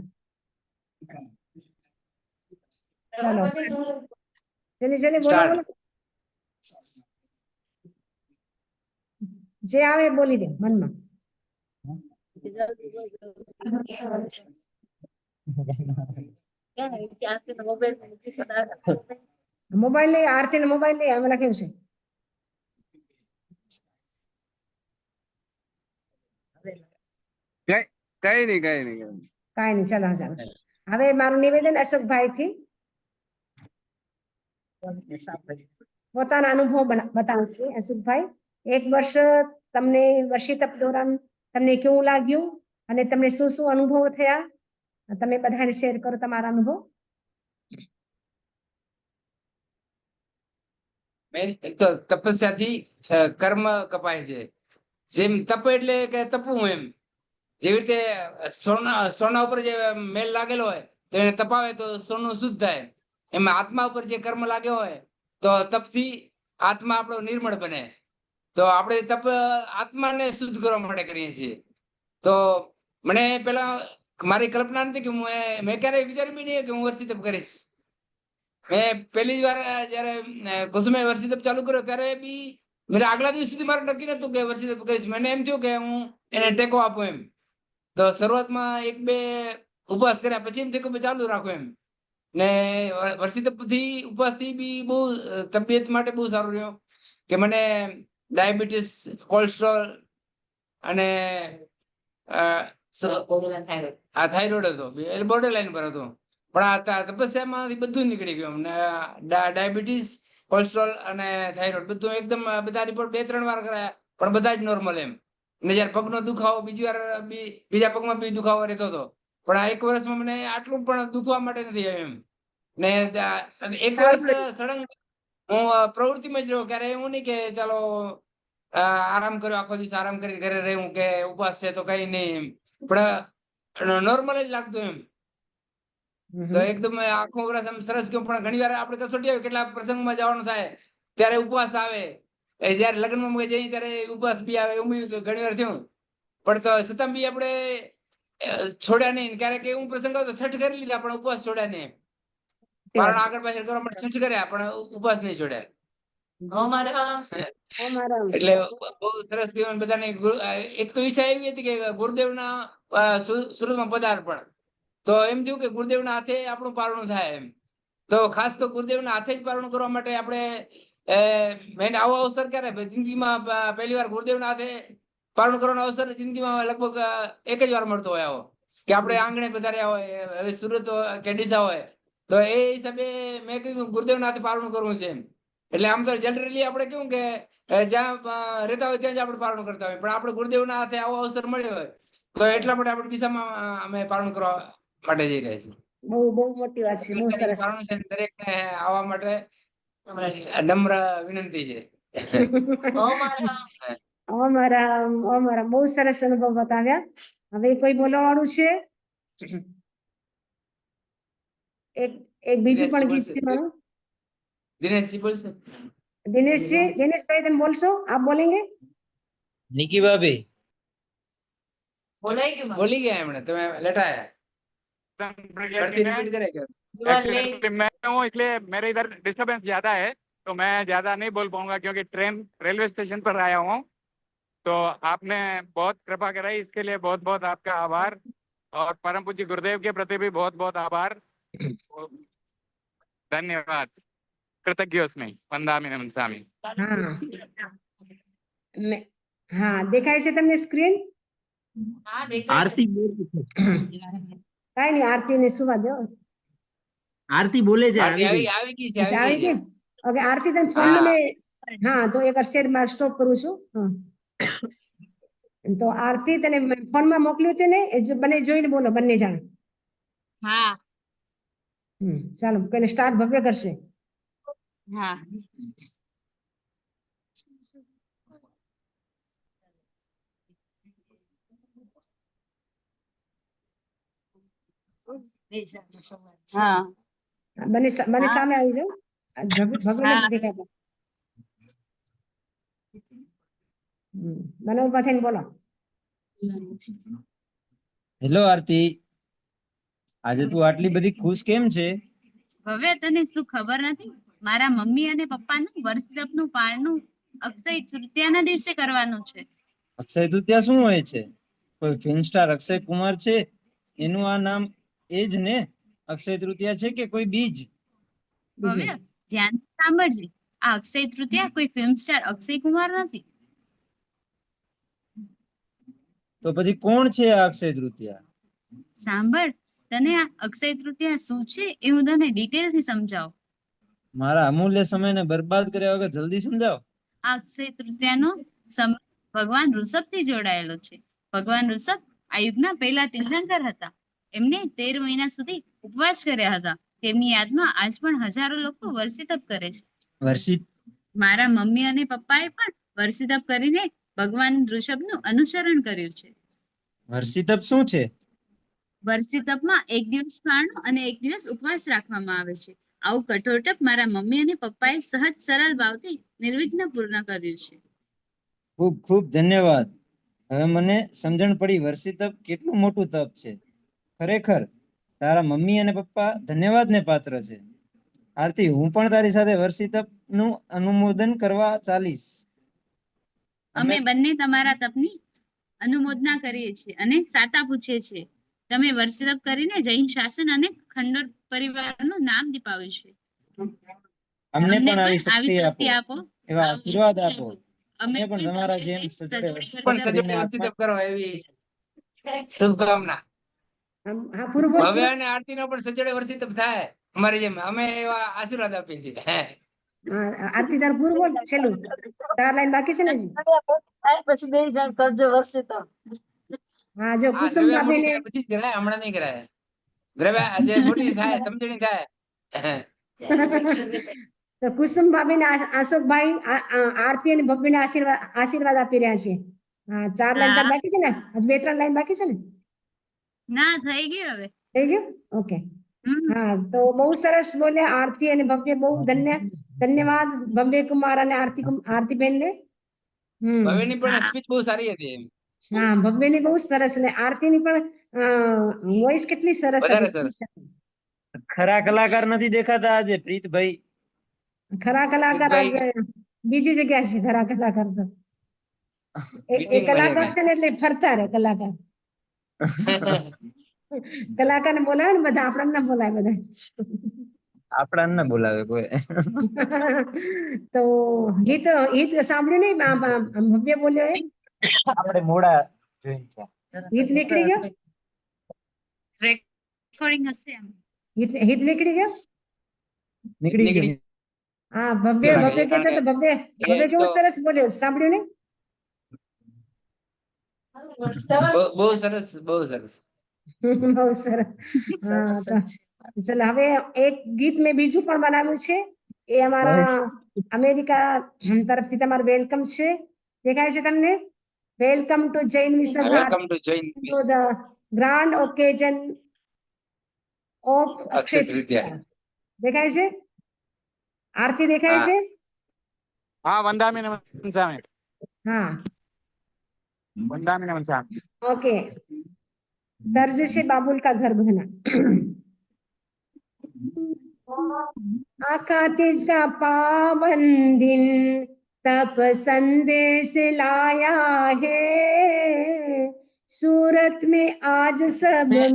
ચાલો પછી શું જલ્દી બોલો Start. બોલો જે આવે એ બોલી દે મનમાં મોબાઈલ લઈ આરતી ને મોબાઈલ લઈ અમે લખ્યું છે કઈ નહીં કાંઈ નહીં ચાલો હવે મારું નિવેદન અશોકભાઈ થી પોતાના અનુભવ બતાવશે અશોકભાઈ 1 વર્ષ તમને વર્ષી તપ દોરાન તમને કેવું લાગ્યું અને તમને શું શું અનુભવ થયા તમે બધાને શેર કરો તમારા અનુભવ એક તો તપસ્યાથી કર્મ કપાય છે. જેમ તપ એટલે કે તપવું એમ, જેવી રીતે સોના ઉપર જે મેલ લાગેલો હોય તો એને તપાવે તો સોનું શુદ્ધ થાય. એમાં આત્મા ઉપર જે કર્મ લાગ્યો હોય તો તપથી આત્મા આપણો નિર્મળ બને. તો આપણે તપ આત્માને શુદ્ધ કરવા માટે કરીએ છીએ. તો મને પેલા મારી કલ્પના નથી કે મેં ક્યારેય વિચાર્યું બી નહીં કે હું વર્ષી તપ કરીશ. મેં પહેલી વાર જયારે કુસુમે વર્ષી તપ ચાલુ કર્યો ત્યારે બી મને આગલા દિવસ સુધી મારું નક્કી નતું કે વર્ષી તપ કરીશ. મને એમ થયું કે હું એને ટેકો આપું એમ. તો શરૂઆતમાં 1-2 ઉપવાસ કર્યા પછી એમ થયું કે ચાલુ રાખું એમ. ને વર્ષી તપથી ઉપવાસથી બી બહુ તબિયત માટે બહુ સારું રહ્યો કે મને ડાયાબિટીસ, કોલેસ્ટ્રોલ અને આ થાઇરોઇડ હતો એટલે બોર્ડર લાઈન પર હતો. પણ આ તપસ્યામાંથી બધું નીકળી ગયું. ડાયાબિટીસ, કોલેસ્ટ્રોલ અને થાઇરોઇડ બધું એકદમ બધા રિપોર્ટ 2-3 વાર કરાયા પણ બધા જ નોર્મલ એમ. ને જયારે પગનો દુખાવો બીજા પગમાં બી દુખાવો રહેતો હતો પણ આ 1 વર્ષમાં મને આટલું પણ દુખવા માટે નથી આવ્યું એમ. ને 1 વર્ષ સળંગ હું પ્રવૃત્તિમાં જ રહ્યો. ક્યારે એવું નહીં કે ચાલો આરામ કર્યો, આખો દિવસ આરામ કરી ઘરે રહું કે ઉપવાસ છે તો કઈ નહીં એમ. પણ નોર્મલ જ લાગતું એમ. તો એકદમ આખું વર્ષ આમ સરસ ગયું. પણ ઘણી વાર આપણે કસોટી આવે કેટલા પ્રસંગમાં જવાનું થાય ત્યારે ઉપવાસ આવે. જયારે લગ્નમાં જઈએ ત્યારે ઉપવાસ બી આવે એવું ઘણી વાર થયું. પણ તો છતાં બી આપણે છોડ્યા નહીં. ક્યારેક એવું પ્રસંગ આવ્યો તો છઠ કરી લીધા પણ ઉપવાસ છોડ્યા નહીં. કારણ આગળ પાછળ કરવા માટે છઠ કર્યા પણ ઉપવાસ નહીં છોડ્યા. એટલે બહુ સરસ કહેવાય બધાને. એક તો ઈચ્છા એવી હતી કે ગુરુદેવના સુરતમાં પદાર્પણ. તો એમ થયું કે ગુરુદેવના હાથે આપણું પારણું થાય એમ. તો ખાસ તો ગુરુદેવના હાથે જ પારણું કરવા માટે આપણે મેં આવો અવસર ક્યારે જિંદગીમાં પહેલી વાર ગુરુદેવના હાથે પારણું કરવાનો અવસર જિંદગીમાં લગભગ એક જ વાર મળતો હોય આવો કે આપણે આંગણે પધાર્યા હોય. હવે સુરત કે ડીસા હોય તો એ હિસાબે મેં કીધું ગુરુદેવના હાથે પારણું કરવું છે એમ. એટલે આમ તો જનરલી આપણે કેવું કે જ્યાં રહેતા હોય ત્યાં જ આપણે પારણું કરતા હોય પણ આપણે ગુરુદેવના હાથે આવો અવસર મળ્યો હોય તો એટલા માટે આપણે ડીસામાં અમે પારણું કરવા માટે જઈ રહ્યા છીએ. બહુ મોટી વાત છે. બહુ સરસ. દરેકને આવવા માટે નમ્ર વિનંતી છે. અમારા બહુ સરસ અનુભવ બતાવ્યા. હવે કોઈ બોલવા વાળું છે? એક બીજું પણ ગીત છે મારું. દિનેશજી બોલશે. દિનેશભાઈ તમે બોલશો? આપ બોલેંગે? निकी भाभी बोली गया हमने तो मैं लेटा है मैं हूँ इसलिए मेरे इधर डिस्टरबेंस ज्यादा है तो मैं ज्यादा नहीं बोल पाऊंगा क्योंकि ट्रेन रेलवे स्टेशन पर आया हूँ तो आपने बहुत कृपा कराई, इसके लिए बहुत बहुत आपका आभार। और परम पूज्य गुरुदेव के प्रति भी बहुत बहुत आभार, धन्यवाद, कृतज्ञोस्मि, वंदामि नमस्यामि। હા હા દેખાય છે તમને સ્ક્રીન? હા દેખાય છે. કાઈ નહીં, આરતી ને સુવા દો. આરતી બોલે છે, આવી આવી ગઈ. આવી ગઈ છે, આવી આવી ગઈ ગઈ? છે. ઓકે, આરતી તમે ફોન હા. ને હા તો એક શેર માં સ્ટોપ કરું છું. હા તો આરતી તને ફોન માં મોકલ્યું હતું ને, એ બંને જોઈને બોલો, બંને જણ. હા ચાલો પેલે સ્ટાર્ટ ભવ્ય કરશે. હા હા બંને બંને હા. સામે આવી જાઓ. ભવ્ય હા. નથી દેખાતા. બંને ઉભા થઈને બોલો. હેલો આરતી, આજે તું આટલી બધી ખુશ કેમ છે? હવે તને શું ખબર નથી? મારા મમ્મી અને પપ્પાનું વર્ષગપનું પારણું અક્ષય તૃતીયાના દિવસે કરવાનું છે. અક્ષય તૃતીયા શું હોય છે? કોઈ ફિલ્મ સ્ટાર અક્ષય કુમાર છે એનું આ નામ એ જ ને? અક્ષય તૃતીયા છે કે કોઈ બીજ? હવે ધ્યાન સાંભળજે, આ અક્ષય તૃતીયા કોઈ ફિલ્મ સ્ટાર અક્ષય કુમાર નથી. તો પછી કોણ છે આ અક્ષય તૃતીયા? સાંભળ, તને આ અક્ષય તૃતીયા શું છે એ હું તને ડિટેલથી સમજાવું. મારા અમૂલ્ય સમયને બરબાદ કર્યા વગર જલ્દી સમજાવો. આ અક્ષય તૃતીયાનો સંબંધ ભગવાન ઋષભ થી જોડાયેલો છે. ભગવાન ઋષભ આ યુગના પહેલા તીર્થંકર હતા. એમને 13 મહિના સુધી ઉપવાસ કર્યા હતા. તેમની યાદમાં આજ પણ હજારો લોકો વર્ષિતપ કરે છે. વર્ષિત મારા મમ્મી અને પપ્પાએ પણ વર્ષિતપ કરીને ભગવાન ઋષભનું અનુસરણ કર્યું છે. વર્ષિતપ શું છે? વર્ષિતપમાં એક દિવસ પારણું અને એક દિવસ ઉપવાસ રાખવામાં આવે છે. આવું કઠોર તપ મારા મમ્મી અને પપ્પાએ સહજ સરળ ભાવથી નિર્વિઘ્ન પૂર્ણ કર્યું છે. ખૂબ ખૂબ ધન્યવાદ. હવે મને સમજણ પડી વર્ષિતપ કેટલું મોટું તપ છે. ખરેખર તારા મમ્મી અને પપ્પા ધન્યવાદને પાત્ર છે. આરતી, હું પણ તારી સાથે વર્ષિતપ નું અનુમોદન કરવા ચાલીશ. અમે બંને તમારા તપની અનુમોદના કરીએ છીએ અને સાતા પૂછીએ છીએ. તમે વર્ષિતપ કરીને જૈન શાસન અને ખંડોર પરિવારનું નામ દીપાવ્યું છે. અમને પણ આવી આવી શક્તિ શક્તિ આપો, આપો, એવા આશીર્વાદ આપો. અમે અમે પણ તમારા જેમ સજોડે પણ સજોડે કરીને વર્ષિતપ કરો એવી શુભકામના. હા પૂરું બોલ. ભવ્ય અને આરતી નો પણ સજોડે વર્ષિતપ થાય અમારી જેમ. અમે એવા આશીર્વાદ આપીએ છીએ. આરતી તાર પૂરું બોલ, છેલ્લું 4 લાઈન બાકી છે ને હજી. પછી 2 જણ કરજો વર્ષિતપ. હા જો હા, કુસુમ દ્રવ્યા ભાભી મોટી ને થાય પછી જ કરાય, હમણાં નહીં કરાય. દ્રવ્યા આજે મોટી થાય, સમજણી થાય. તો કુસુમ ભાભી ને આશોકભાઈ આરતી અને ભવ્ય ને આશીર્વાદ આપી રહ્યા છે. હા 4 લાઈન તાર બાકી છે ને? હજી 2-3 લાઈન બાકી છે ને? ના થઈ ગયું હવે. થઈ ગયું? ઓકે. હા તો બહુ સરસ બોલ્યા આરતી અને ભવ્ય, બહુ ધન્યવાદ ભવ્ય કુમાર અને આરતી બેન ને. ભવ્યની પણ સ્પીચ બહુ સારી હતી. હા ભવ્ય ની બહુ સરસ ને આરતી ની પણ વોઇસ કેટલી સરસ વધારે હતી. સરસ. ખરા કલાકાર નથી દેખાતા આજે પ્રીતભાઈ. ખરા કલાકાર પ્રીતભાઈ. આજે બીજી જગ્યા છે. ખરા કલાકાર તો એ Meeting માં કલાકાર ગયા. છે ને એટલે ફરતા રહે કલાકાર. કલાકાર ને બોલાવે ને બધા, આપણને ના બોલાવે બધા. આપણા ન બોલાવે કોઈ. તો ગીત સાંભળ્યું નહીં ભવ્ય બોલ્યો એ? આપણે મોડા જોઈન થયા. ગીત નીકળી ગયો? રેકોર્ડિંગ હશે એમ. ગીત નીકળી ગયો? નીકળી ગયું. હા ભવ્ય કહેતો તો ભવ્ય કેવું સરસ બોલ્યો, સાંભળ્યું નહીં? બહુ સરસ, બહુ સરસ. બહુ સરસ. હા તો ચાલો હવે એક ગીત મેં બીજું પણ બનાવ્યું છે. એ અમારા અમેરિકા તરફથી તમારું વેલકમ છે. દેખાય છે તમને? Welcome to Jain mission welcome to join to the grand occasion of Akshay Akshay Tritiya. Tritiya. દેખાય છે? આરતી દેખાય હા. છે? हाँ वंदामि नमस्यामि, હા वंदामि नमस्यामि। ओके। दर्ज से बाबुल का घर बना। आका तीज का पावन दिन तप संदेश लाया है, सूरत में आज सब में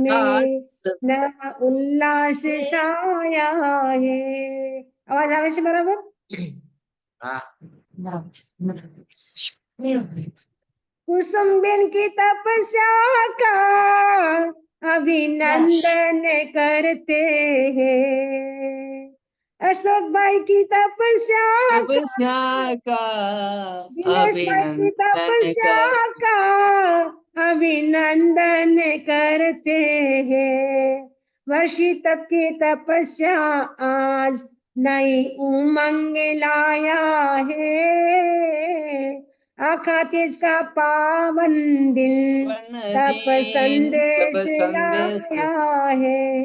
नवा उल्लास छाया है। अवाज आवे छे बराबर? कुसुमबेन की तपस्या का अभिनंदन करते हैं, अशोक भाई की तपस्या का दिनेश भाई की तपस्या का अभिनंदन करते हैं। वर्षितप की तपस्या आज नई उमंग लाया है, आखा तेज का पावन दिन तप संदेश लाया है।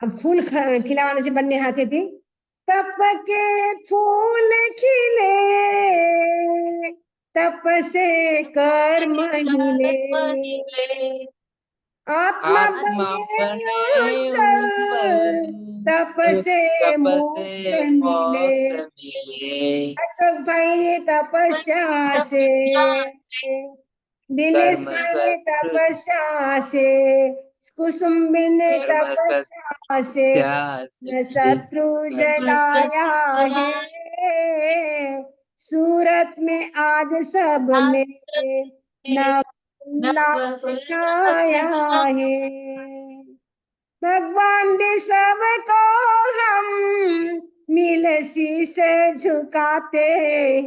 अब फूल खिलावाने से बनने हाथे थे, तप के फूल खिले, तप से कर्म हिले, आत्मा बने उज्जवल, तप से मोक्ष मिले। अशोक भाई ने तपस्या से, दिनेश भाई ने तपस्या से, कुसुम्बी ने तपस्या से शत्रु जलाया है, सूरत में आज सब में नव उल्लास छाया है। भगवान ने सबको हम मिल शीश झुकाते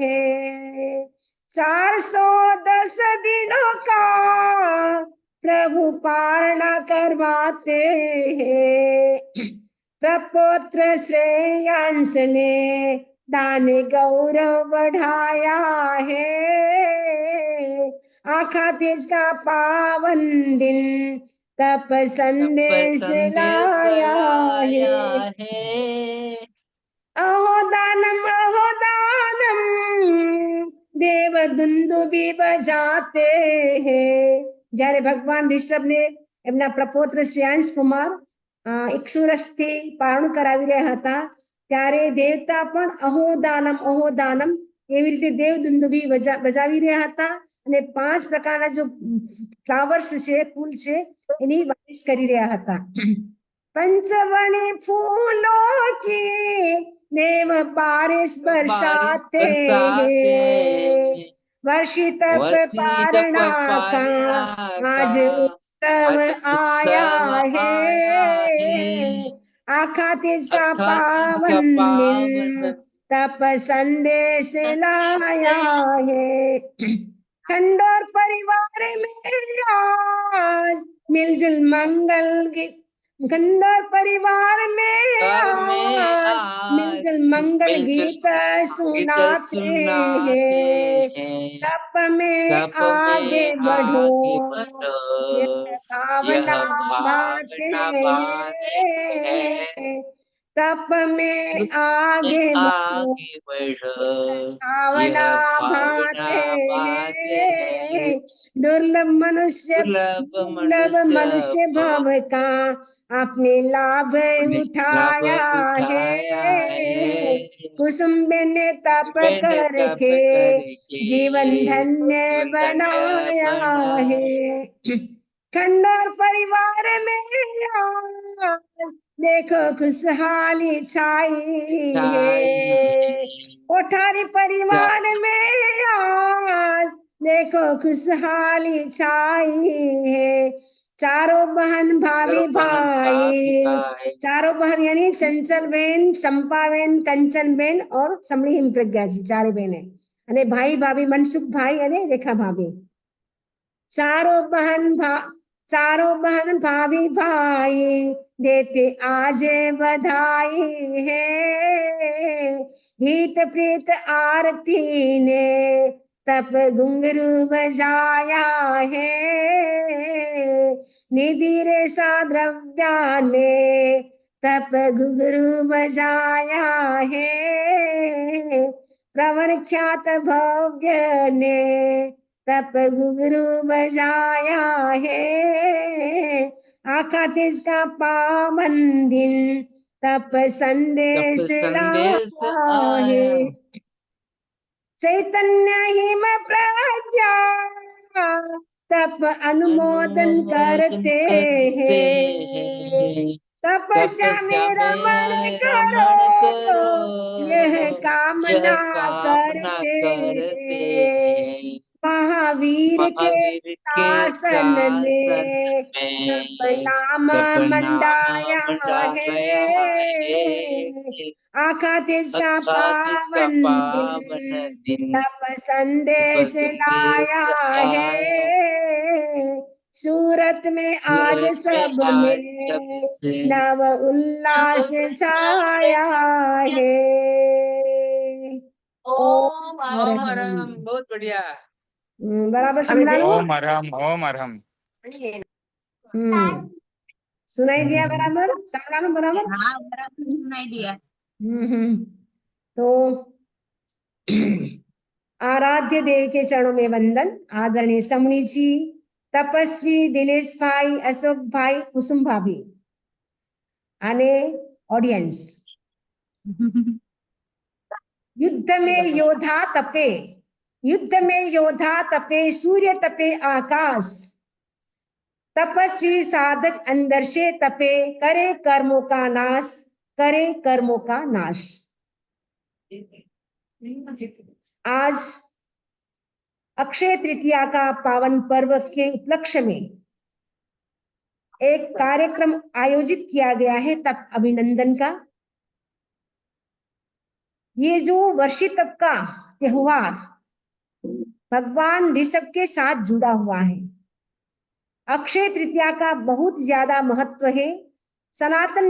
हैं, 410 दिनों का प्रभु पारणा करवाते हैं। प्रपौत्र श्रेयांश ने दान गौरव बढ़ाया है, आखा तेज का पावन दिन तप संदेश लाया है। अहो दानम देव दुंदुबी बजाते हैं। જ્યારે ભગવાન ઋષભ ને એમના પ્રપૌત્ર શ્રેયાંશ કુમાર 100 વર્ષથી પારણું કરાવી રહ્યા હતા, ત્યારે દેવતા પણ અહોદાનમ એવી રીતે દેવ દુંદુભી બજાવી રહ્યા હતા, અને 5 પ્રકારના જો ફ્લાવર્સ છે, ફૂલ છે, એની વારિશ કરી રહ્યા હતા। पंचवणी फूलों की देव बारिश बरसाते हैं, वर्षित पारणा का आज उत्सव आया है, आखा तेज का पावन दिन तप संदेश लाया है। खंडोर परिवार में आज मिलजुल मंगल गीत, खंडोर परिवार में मिलजुल मंगल गीत सुनाते हैं, तप में आगे बढ़ो यह भावना बांटते हैं, तप में आगे बढ़ो भावना बांटते हैं। दुर्लभ मनुष्य भाव का आपने लाभ उठाया है, कुसुम्बी ने तप करके जीवन धन्य बनाया है। खंडोर परिवार में देखो खुशहाली छाई है, कोठारी परिवार में आज देखो खुशहाली छाई है। चारों बहन भाभी भाई, चारों बहन यानी चंचल बहन, चंपा बहन, कंचन बहन और समड़ी हिमप्रज्ञा जी, चारे बहने, अने भाई भाभी मनसुख भाई अने रेखा भाभी। चारों बहन भाभी भाई देते आज बधाई है, हित प्रीत आरती ने तप घुंघरू बजाया है, निधि रेशा द्रव्या ने तप घुंघरू बजाया है, प्रवर ख्यात भव्य ने तप घुंघरू बजाया है, आखा तेज का पावन दिन तप संदेश लाया है। चैतन्य हिम प्रज्ञा तप अनुमोदन करते हैं। तपस्या में रमण करो यह कामना करते हैं। महावीर के शासन में तप नाम मंडाया है। आखा तेज का पावन दिन तप संदेश लाया है। सूरत में आज सब में नव उल्लास छाया है। ओम ओम हरम हरम, बहुत बढ़िया। बराबर समझा? ओम हरम, ओम हरम। सुनाई दिया बराबर? समझा बराबर? हाँ, बराबर सुनाई दिया। तो आराध्य देव के चरणों में वंदन। आदरणीय समणी जी, तपस्वी दिनेश भाई, अशोक भाई, कुसुम भाभी आने ऑडियंस। युद्ध में योद्धा तपे, युद्ध में योद्धा तपे, सूर्य तपे आकाश, तपस्वी साधक अंदर से तपे, करे कर्मों का नाश, करे कर्मों का नाश। आज अक्षय तृतीया का पावन पर्व के उपलक्ष्य में एक कार्यक्रम आयोजित किया गया है, तप अभिनंदन का। ये जो वर्षी तप का त्योहार भगवान ऋषभ के साथ जुड़ा हुआ है। अक्षय तृतीया का बहुत ज्यादा महत्व है। सनातन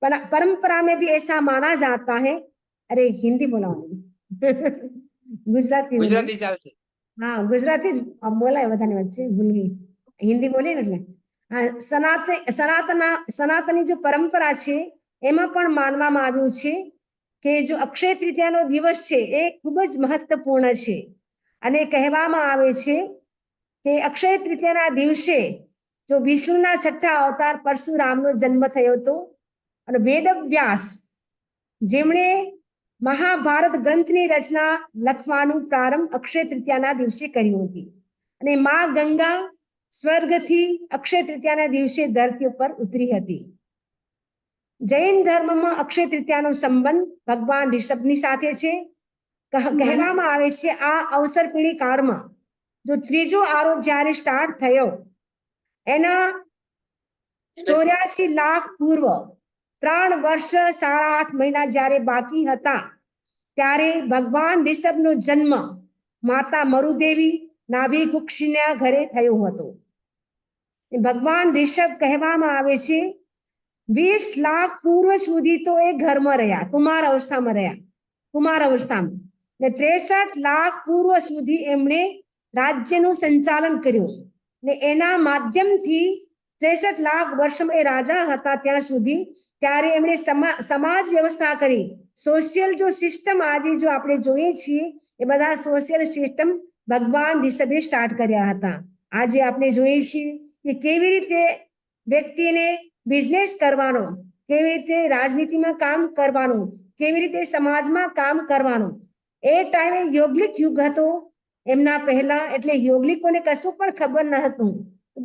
परंपरा में भी ऐसा माना जाता है। अरे हिंदी बोला गुजराती गुजराती चालશે। हाँ गुजराती बोलाय બધાને વચ્ચે ભૂલ ગઈ હિન્દી બોલી ને એટલે સનાતની जो પરંપરા છે એમાં પણ માનવામાં આવ્યું છે કે જો અક્ષય તૃતીયાનો દિવસ છે એ ખૂબ જ મહત્વપૂર્ણ છે અને કહેવામાં આવે છે કે અક્ષય તૃતીયાના દિવસે જો વિષ્ણુના છઠ્ઠા અવતાર પરશુરામનો જન્મ થયો હતો અને વેદવ્યાસ જેમણે મહાભારત ગ્રંથની રચના લખવાનું પ્રારંભ અક્ષય તૃતીયાના દિવસે કર્યું હતી અને માં ગંગા સ્વર્ગથી અક્ષય તૃતીયાના દિવસે ધરતી ઉપર ઉતરી હતી। જૈન ધર્મમાં અક્ષય તૃતીયાનો સંબંધ ભગવાન ઋષભની સાથે છે। કહેવામાં આવે છે આ અવસરપીણી કાળમાં જો ત્રીજો આરો જ્યારે સ્ટાર્ટ થયો એના 84 લાખ પૂર્વ 3 વર્ષ 8.5 મહિના જ્યારે બાકી હતા ત્યારે ભગવાન ઋષભનો જન્મ માતા મરુદેવી નાભી કુક્ષીના ઘરે થયો હતો। ભગવાન ઋષભ કહેવામાં આવે છે 20 લાખ પૂર્વ સુધી તો એ ઘરમાં રહ્યા, કુમાર અવસ્થામાં રહ્યા, કુમાર અવસ્થામાં ને 63 લાખ પૂર્વ સુધી એમણે રાજ્યનું સંચાલન કર્યું ને એના માધ્યમથી 63 લાખ વર્ષમાં એ રાજા હતા ત્યાં સુધી ત્યારે એમણે સમાજ વ્યવસ્થા કરી। સોશિયલ જો સિસ્ટમ આજે જો આપણે જોઈએ છીએ એ બધા સોશિયલ સિસ્ટમ ભગવાન ઋષભે સ્ટાર્ટ કર્યા હતા। આજે આપણે જોઈએ છીએ કે કેવી રીતે વ્યક્તિને બિઝનેસ કરવાનો, કેવી રીતે રાજનીતિમાં કામ કરવાનું, કેવી રીતે સમાજમાં કામ કરવાનું। એ ટાઈમે યોગલિક યુગ હતો એમના પહેલા, એટલે યોગલિકોને કશું પણ ખબર ન હતું।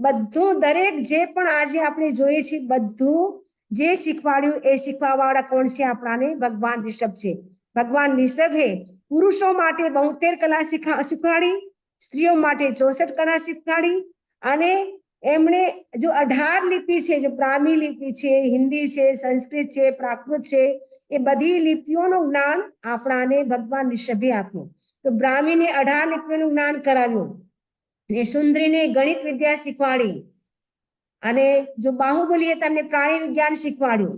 બધું દરેક જે પણ આજે આપણે જોઈએ છીએ બધું જે શીખવાડ્યું એ શીખવાવાળા કોણ છે? આપણાને ભગવાન ઋષભ છે। ભગવાન ઋષભે પુરુષો માટે 72 કલા શીખવાડી, સ્ત્રીઓ માટે 64 કલા શીખવાડી અને એમણે જો 18 લિપિ છે, જો બ્રાહ્મી લિપિ છે, હિન્દી છે, સંસ્કૃત છે, પ્રાકૃત છે, એ બધી લિપિઓનું જ્ઞાન આપણાને ભગવાન ઋષભે આપ્યું। તો બ્રાહ્મીને 18 લિપિઓનું જ્ઞાન કરાવ્યું ને સુંદરીને ગણિત વિદ્યા શીખવાડી અને જો બાહુબલીએ તમને પ્રાણી વિજ્ઞાન શીખવાડ્યું।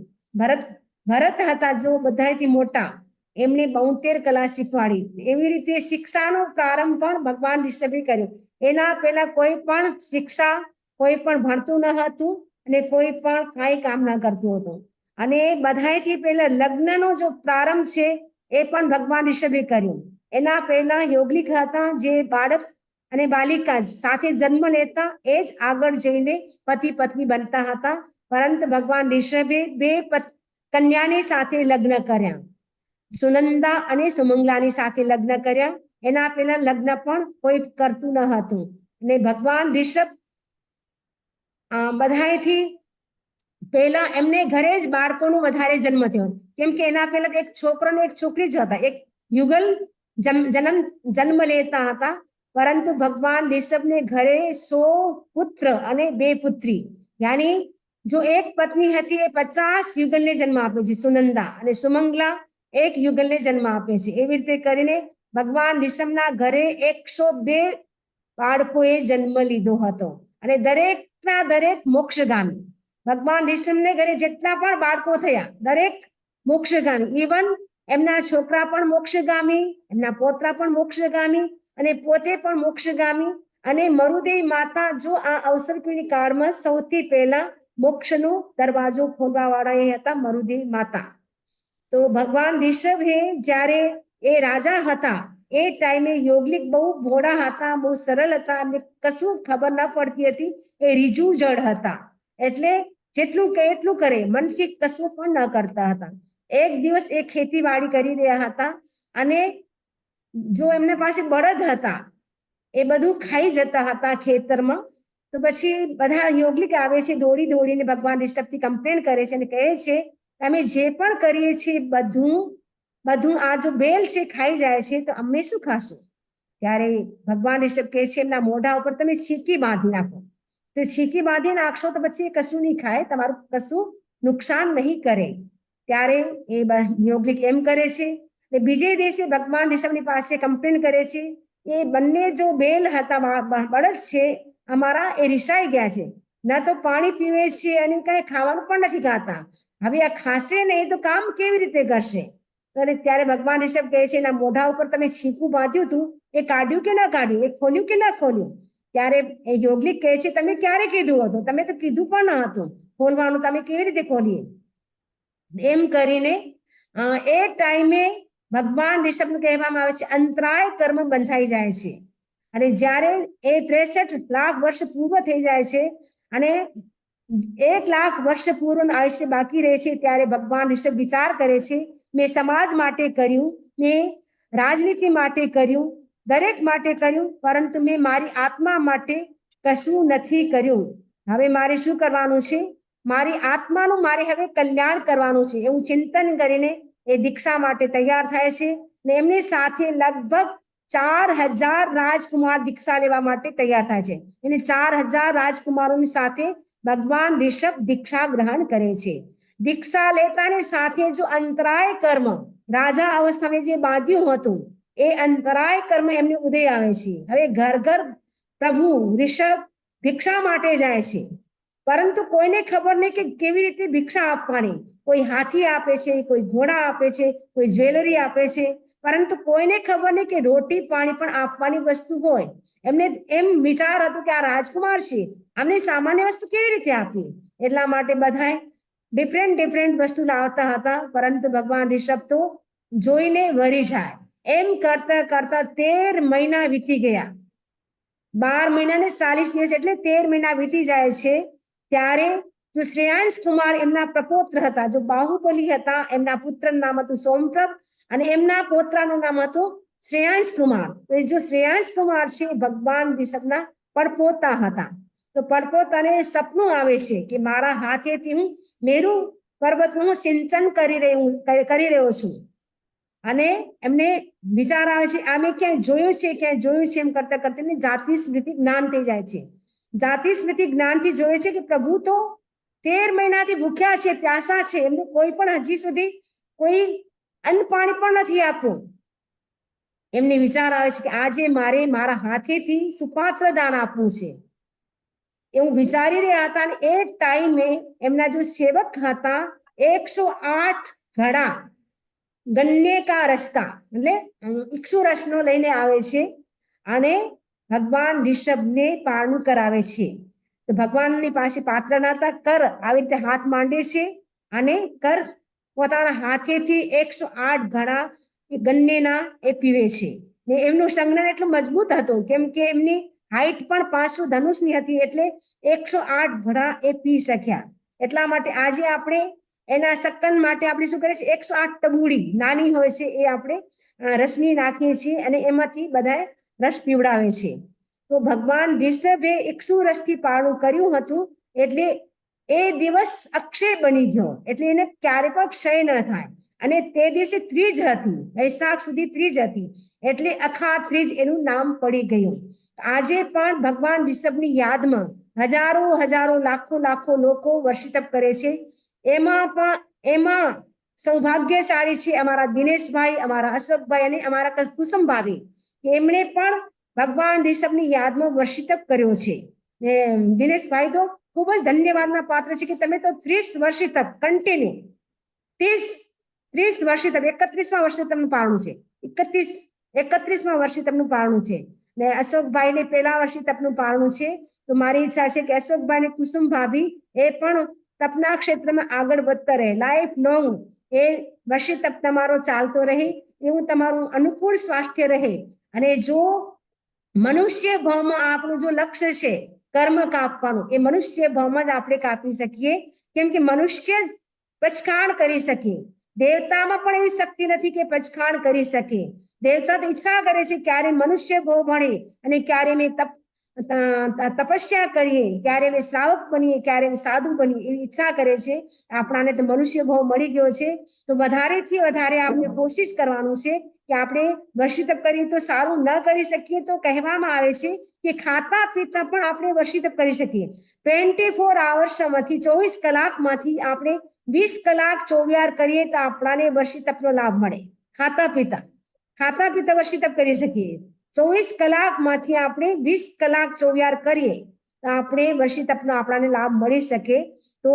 ભરત હતા જો બધાથી મોટા, એમને 72 કલા શીખવાડી। એવી રીતે શિક્ષાનો પ્રારંભ પણ ભગવાન ઋષભે કર્યો। એના પહેલા કોઈ પણ શિક્ષા કોઈ પણ ભણતું ન હતું અને કોઈ પણ કાંઈ કામ ન કરતું હતું અને બધાથી પહેલા લગ્નનો જો પ્રારંભ છે એ પણ ભગવાન ઋષભે કર્યો। એના પહેલા યોગલિક હતા જે બાળક અને બાલિકા સાથે જન્મ લેતા એ જ આગળ જઈને પતિ પત્ની બનતા હતા, પરંતુ ભગવાન ઋષભે 2 કન્યાની સાથે લગ્ન કર્યા, સુનંદા અને સુમંગલાની સાથે લગ્ન કર્યા। એના પહેલા લગ્ન પણ કોઈ કરતું ન હતું. અને ભગવાન ઋષભ બધાયથી પહેલા એમને ઘરે જ બાળકોનો વધારે જન્મ થયો, કેમ કે એના પહેલા એક છોકરો ને એક છોકરી જ હતા, એક યુગલ જન્મ લેતા હતા. પરંતુ ભગવાન ઋષભને ઘરે 100 પુત્ર અને 2 પુત્રી, યાની જો એક પત્ની હતી એ 50 યુગલને જન્મ આપે છે, સુનંદા, અને સુમંગલા એક યુગલને જન્મ આપે છે. એવી રીતે કરીને ભગવાન ઋષભના ઘરે 102 બાળકોએ જન્મ લીધો હતો, અને દરેકના દરેક મોક્ષગામી. ભગવાન ઋષભને ઘરે જેટલા પણ બાળકો થયા દરેક મોક્ષગામી, ઇવન એમના છોકરા પણ મોક્ષગામી, એમના પોતરા પણ મોક્ષગામી, અને પોતે પણ મોક્ષગામી. અને મરુદેવી માતા જો આ અવસરપીણી કાળમાં સૌથી પહેલા મોક્ષનો દરવાજો ખોલવા વાળા એ હતા મરુદેવી માતા. તો ભગવાન ઋષભે જ્યારે એ રાજા હતા એ ટાઈમે યોગલિક બહુ ભોળા હતા, બહુ સરળ હતા, એમને કશું ખબર ન પડતી હતી, એ રીજુ જળ હતા, એટલે જેટલું કે એટલું કરે, મનથી કશું પણ ન કરતા હતા. એક દિવસ એ ખેતીવાડી કરી રહ્યા હતા, અને જો એમના પાસે બળદ હતા એ બધું ખાઈ જતા હતા ખેતરમાં. તો પછી બધા યોગલિક આવે છે દોડી દોડીને ભગવાન ઋષભથી કમ્પ્લેન કરે છે અને કહે છે અમે જે પણ કરીએ છીએ બધું આ જો બેલ છે ખાઈ જાય છે, તો અમે શું ખાશું? ત્યારે ભગવાન ઋષભ કહે છે એમના મોઢા ઉપર તમે છીકી બાંધી નાખો. તો છીકી બાંધી નાખશો તો પછી એ કશું નહીં ખાય, તમારું કશું નુકસાન નહીં કરે. ત્યારે એ યોગલિક એમ કરે છે. બીજે દિવસે ભગવાન ઋષભની પાસે કમ્પ્લેન કરે છે એ બંને જો બેલ હતા બળદ છે અમારા, એ રિસાઈ ગયા છે, ના તો પાણી પીવે છે અને કઈ ખાવાનું પણ નથી ખાતા. હવે આ ખાશે નહીં તો કામ કેવી રીતે કરશે? ત્યારે ભગવાન ઋષભ કહે છે એના મોઢા ઉપર તમે છીકું બાંધ્યું હતું, એ કાઢ્યું કે ના કાઢ્યું, એ ખોલ્યું કે ના ખોલ્યું? ત્યારે એ યોગલિક કહે છે તમે ક્યારે કીધું હતું? તમે તો કીધું પણ ન હતું ખોલવાનું, તમે કેવી રીતે ખોલીએ? એમ કરીને એ ટાઈમે ભગવાન ઋષભને કહેવામાં આવે છે અંતરાય કર્મ બંધાઈ જાય છે. અને જ્યારે એ 63 લાખ વર્ષ પૂર્વ થઈ જાય છે અને 1 લાખ વર્ષ પૂર્વનું આયુષ્ય બાકી રહે છે, ત્યારે ભગવાન ઋષભ વિચાર કરે છે મેં સમાજ માટે કર્યું, મેં રાજનીતિ માટે કર્યું, દરેક માટે કર્યું, પરંતુ મેં મારી આત્મા માટે કશું નથી કર્યું. હવે મારે શું કરવાનું છે? મારી આત્માનું મારે હવે કલ્યાણ કરવાનું છે. એવું ચિંતન કરીને એ દીક્ષા માટે તૈયાર થાય છે, ને એમની સાથે લગભગ 4000 રાજકુમાર દીક્ષા લેવા માટે તૈયાર થાય છે. એને 4000 રાજકુમારોની સાથે ભગવાન ઋષભ દીક્ષા ગ્રહણ કરે છે. દીક્ષા લેતાની સાથે જો અંતરાય કર્મ રાજા અવસ્થામાં જે બાંધ્યું હતું એ અંતરાય કર્મ એમને ઉદય આવે છે. હવે ઘર ઘર પ્રભુ ઋષભ ભિક્ષા માટે જાય છે, પરંતુ કોઈને ખબર નહીં કે કેવી રીતે ભિક્ષા આપવાની. કોઈ હાથી આપે છે, કોઈ ઘોડા આપે છે, કોઈ જ્વેલરી આપે છે, પરંતુ કોઈને ખબર નહીં કે રોટી પાણી પણ આપવાની વસ્તુ હોય. એમને એમ વિચાર હતો કે આ રાજકુમાર છે, આમને સામાન્ય વસ્તુ કેવી રીતે આપી? એટલા માટે બધાએ ડિફરન્ટ વસ્તુ લાવતા હતા, પરંતુ ભગવાન ઋષભ તો જોઈને વરી જાય. એમ કરતા કરતા 13 મહિના વીતી ગયા. 12 મહિના ને 40 દિવસ એટલે 13 મહિના વીતી જાય છે. ત્યારે જો શ્રેયાંશ કુમાર એમના પ્રપોત્ર હતા, જો બાહુબલી હતા, એમના પુત્રનું નામ હતું સોમપ્રભ અને એમના પોત્રાનું નામ હતું શ્રેયાંશ કુમાર. તો જો શ્રેયાંશ કુમાર છે ભગવાન ઋષભના પડપોતા હતા. તો પડપોતાને સપનું આવે છે કે મારા હાથેથી હું મેરુ પર્વતનું સિંચન કરી રહ્યો છું, અને એમને વિચાર આવે છે આ મેં ક્યાંય જોયું છે એમ કરતા કરતા એમને જાતિ સ્મૃતિ જ્ઞાન થઈ જાય છે. જાતિ સ્મૃતિ જ્ઞાનથી જોયે છે કે પ્રભુ તો 13 મહિનાથી ભૂખ્યા છે, પ્યાસા છે, એમને કોઈ પણ હજી સુધી કોઈ અન્ન પાણી પણ નથી આપ્યું. એમને વિચાર આવે છે કે આજે મારે મારા હાથેથી સુપાત્ર દાન આપવું છે, એવું વિચારી રહ્યા હતા. અને એ ટાઈમે એમના જો સેવક હતા 108 ઘડા ગન્ને કા રસ્તા એટલે ઇક્ષુ રસનો લઈને આવે છે અને ભગવાન ઋષભને પારણું કરાવે છે. તો ભગવાનની પાસે પાત્ર નતા, કર આવી રીતે હાથ માંડે છે અને કર પોતાના હાથેથી 108 ઘડા ગન્નેના એ પીવે છે. ને એમનું સંજ્ઞાન એટલું મજબૂત હતું કેમ કે એમની હાઈટ પણ 500 ધનુષની હતી, એટલે 108 ઘડા એ પી શક્યા. એટલા માટે આજે આપણે એના સક્કન માટે આપણે શું કરીએ છીએ 108 ટબુડી નાની હોય છે એ આપણે રસની નાખીએ છીએ અને એમાંથી બધા રસ પીવડાવે છે. તો ભગવાન ઋષભે 100 રસથી પારણું કર્યું હતું એટલે એ દિવસ અક્ષય બની ગયો, એટલે એને ક્યારે પણ ક્ષય ન થાય. અને તે દિવસે ત્રીજ હતી, વૈશાખ સુધી ત્રીજ હતી, એટલે અખા ત્રીજ એનું નામ પડી ગયું. આજે પણ ભગવાન ઋષભની યાદમાં હજારો લાખો લોકો વર્ષિતપ કરે છે. એમાં સૌભાગ્યશાળી છે અમારા દિનેશભાઈ, અમારા અશોકભાઈ અને અમારા કુસુમભાભી. એમણે પણ ભગવાન ઋષભની યાદમાં વર્ષિતપ કર્યો છે. દિનેશભાઈ તો ખૂબ જ ધન્યવાદના પાત્ર છે કે તમે તો 30 વર્ષિતપ કન્ટિન્યુ 30 વર્ષિતપ 31મા વર્ષિતપનું પારણું છે. 31મા વર્ષિતપનું પારણું છે ને અશોકભાઈને પહેલા વર્ષિતપનું પારણું છે. તો મારી ઈચ્છા છે કે અશોકભાઈ અને કુસુમ ભાભી એ પણ તપના ક્ષેત્રમાં આગળ વધતા રહે, લાઈફ લોંગ એ વર્ષિતપ તમારો ચાલતો રહે, એવું તમારું અનુકૂળ સ્વાસ્થ્ય રહે. અને જો મનુષ્ય ભાવમાં આપણું જો લક્ષ્ય છે કર્મ કાપવાનું, એ મનુષ્ય ભાવમાં જ આપણે કાપી શકીએ, કેમ કે મનુષ્ય જ પચખાણ કરી શકે. દેવતામાં પણ એવી શક્તિ નથી કે પચખાણ કરી શકે. દેવતા તો ઈચ્છા કરે છે ક્યારે મનુષ્ય ભાવ ભણે અને ક્યારે મેં તપસ્યા કરીએ, ક્યારે મેં શ્રાવક બનીએ, ક્યારે મેં સાધુ બનીએ, એવી ઈચ્છા કરે છે. આપણાને તો મનુષ્ય ભાવ મળી ગયો છે, તો વધારેથી વધારે આપણે કોશિશ કરવાનું છે કે આપણે વર્ષિતપ કરીએ તો સારું, ન કરી શકીએ તો કહેવામાં આવે છે કે ખાતા પીતા પણ આપણે વર્ષિતપ કરી શકીએ. 24 અવર્સમાંથી 24 કલાકમાંથી આપણે 20 કલાક ચોવિયાર કરીએ તો આપણાને વર્ષિતપનો લાભ મળે. ખાતા પીતા વર્ષિતપ કરી શકીએ. 24 કલાકમાંથી આપણે 20 કલાક ચોવિયાર કરીએ તો આપણે વર્ષિતપનો આપણાને લાભ મળી શકે. તો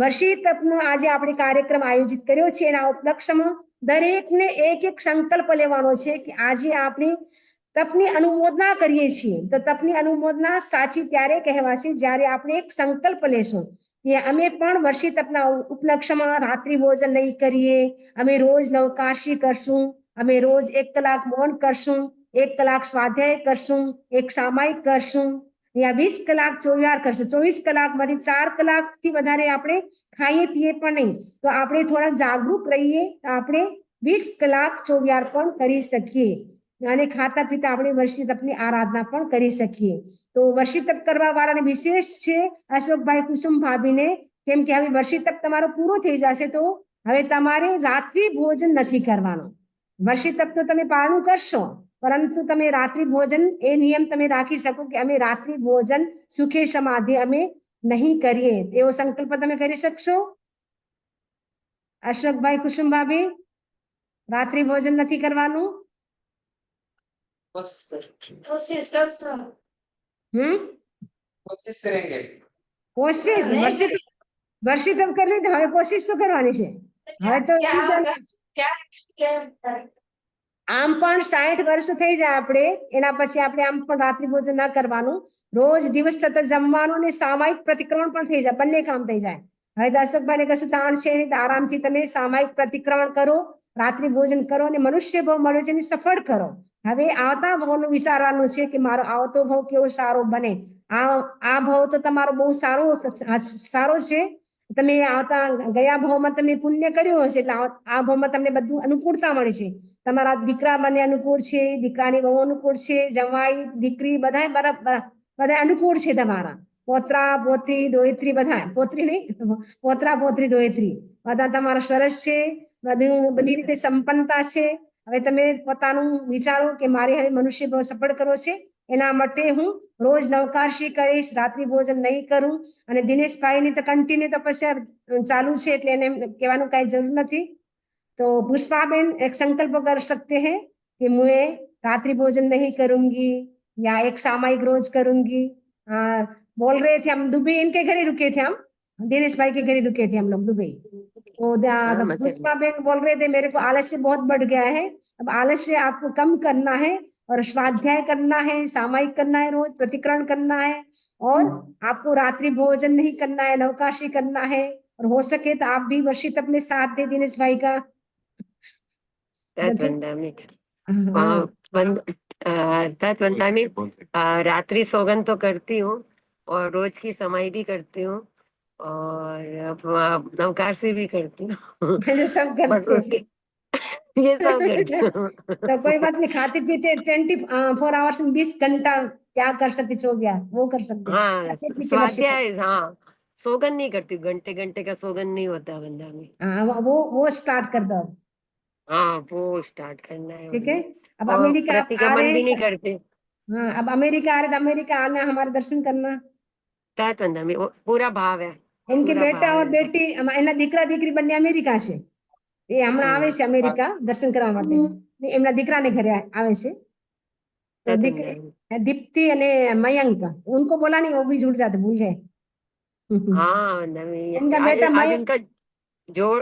વર્ષિતપનો આજે આપણે કાર્યક્રમ આયોજિત કર્યો છે. એના ઉપલક્ષ્યમાં દરેકને એક સંકલ્પ લેવાનો છે કે આજે આપણે તપની અનુમોદના કરીએ છીએ. તો તપની અનુમોદના સાચી ત્યારે કહેવાશે જ્યારે આપણે એક સંકલ્પ લેશું કે અમે પણ વર્ષિતપના ઉપલક્ષ્યમાં રાત્રિ ભોજન નહીં કરીએ, અમે રોજ નવકાશી કરશું, અમે રોજ 1 કલાક મૌન કરશું, 1 કલાક સ્વાધ્યાય કરશું, 1 સામાયિક કરશું, યા 20 કલાક ચોવિયાર કરશું. 24 કલાકમાંથી 4 કલાકથી વધારે આપણે ખાઈએ પીએ પણ નહીં. તો આપણે થોડા જાગૃત રહીએ તો આપણે 20 કલાક ચોવિયાર પણ કરી શકીએ અને ખાતા પીતા આપણે વર્ષિતપની આરાધના પણ કરી શકીએ. તો વર્ષિતપ કરવા વાળાને વિશેષ છે અશોકભાઈ, કુસુમ ભાભીને, કેમ કે હવે વર્ષિતપ તમારો પૂરો થઈ જશે તો હવે તમારે રાત્રિ ભોજન નથી કરવાનું. વર્ષિતપ તો તમે પારણું કરશો, પરંતુ તમે રાત્રિ ભોજન એ નિયમ તમે રાખી શકો કે અમે રાત્રિ ભોજન સુખે સમાધિ અમે નહીં કરીએ. એવો સંકલ્પ તમે કરી શકશો? અશોકભાઈ, કુસુમ ભાભી, રાત્રિ ભોજન નથી કરવાનું? કોશિશ કરશો. કોશિશ કરેંગે. કોશિશ વર્ષિતપ કરી તો હવે કોશિશ શું કરવાની છે? હવે તો આમ પણ 60 વર્ષ થઈ જાય આપણે, એના પછી આપણે આમ પણ રાત્રિ ભોજન ના કરવાનું, રોજ દિવસ સતત જમવાનું અને સામાયિક પ્રતિક્રમણ પણ થઈ જાય, બંને કામ થઈ જાય. હવે દર્શકભાઈને કશું તાણ છે નહીં, આરામથી તમે સામાયિક પ્રતિક્રમણ કરો, રાત્રિ ભોજન કરો અને મનુષ્ય ભાવ મળ્યો છે એને સફળ કરો. હવે આવતા ભાવનું વિચારવાનું છે કે મારો આવતો ભાવ કેવો સારો બને. આ ભાવ તો તમારો બહુ સારો છે. તમે આવતા ગયા ભાવમાં તમે પુણ્ય કર્યું હશે એટલે આ ભાવમાં તમને બધું અનુકૂળતા મળી છે. તમારા દીકરા બંને અનુકૂળ છે, દીકરાની બહુ અનુકૂળ છે, જમાઈ દીકરી બધા અનુકૂળ છે. તમારા પોતરા પોતરી દોયત્રી બધા, પોતરી નહીં, પોતરા પોતરી દોયત્રી બધા તમારા સરસ છે, બધી રીતે સંપન્નતા છે. હવે તમે પોતાનું વિચારો કે મારે હવે મનુષ્ય ભાવ સફળ કરવો છે, એના માટે હું રોજ નવકાશી કરીશ, રાત્રિ ભોજન નહીં કરું. અને દિનેશભાઈની તો કન્ટિન્યુ તપસ્યા ચાલુ છે એટલે એને કહેવાનું કઈ જરૂર નથી. तो पुष्पाबेन एक संकल्प कर सकते हैं कि मैं रात्रि भोजन नहीं करूंगी या एक सामायिक रोज करूंगी. बोल रहे थे हम दुबई, इनके घर ही रुके थे, हम दिनेश भाई के घर ही रुके थे हम लोग दुबई. तो पुष्पाबेन बोल रहे थे मेरे को आलस्य बहुत बढ़ गया है, अब आलस्य आपको कम करना है और स्वाध्याय करना है, सामायिक करना है, रोज प्रतिकरण करना है और आपको रात्रि भोजन नहीं करना है, नवकाशी करना है. और हो सके तो आप भी वर्षित अपने साथ दे दिनेश भाई का. तत्वंदामी रात्रि सौगंध तो करती हूँ और रोज की समाई भी करती हूँ और नवकाशी भी करती हूँ. सब करते ये सब करती हूँ। तो कोई बात नहीं, खाते पीते 24 आवर्स में 20 घंटा क्या कर सकते, सो गया वो कर सकते। हाँ खाते पीते स्वाध्याय, हाँ सोगन नहीं करती हूँ, घंटे घंटे का सोगन नहीं होता बंदा में। हाँ वो स्टार्ट कर दो। हाँ वो स्टार्ट करना है। ठीक है। अब और अमेरिका आप आ प्रतिक्रमण रहे भी नहीं हैं। करते। हाँ अब अमेरिका आ रहे तो अमेरिका आना, हमारे दर्शन करना। तय बंदा में वो पूरा भाव है। इनके पूरा बेटा भाव और है। बेटी एना दीकरा दीकरी બંને અમેરિકા છે। એ હમણાં આવે છે અમેરિકા દર્શન કરવા માટે। એમના દીકરાને ઘરે આવે છે। तो तय बंदा में। दीप्ति અને મયંક, उनको बोला नहीं, वो भी जुड़ जाते, भूल गए। हाँ बंदा में इनका बेटा आज मयंक, इनका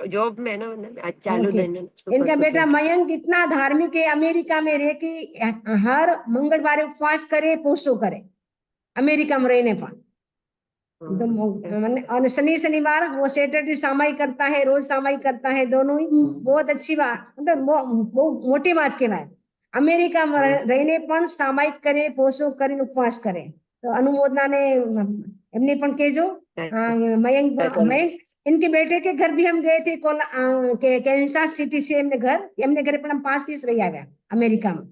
जॉब में ना बंदा में आज चालू ओके, दिन है। इनका बेटा मयंक इतना धार्मिक है, अमेरिका में रह के हर मंगलवार उपवास करे, पोषो करे, अमेरिका में रहने पर। और शनि शनिवार वो सैटरडे सामाई करता है, रोज सामाई करता है, दोनों ही बहुत अच्छी बात, मतलब बहुत मोटी बात कहवाय। अमेरिका में रहीने पण सामायिक करे, पोषो करे, उपवास करे। तो अनुमोदना ने एमने पण कहेजो। मयंक इनके बेटे के घर भी हम गए थे, कैंसास सिटी से एमने घरे पण हम 5 દિવસ રહી આવ્યા અમેરિકામાં।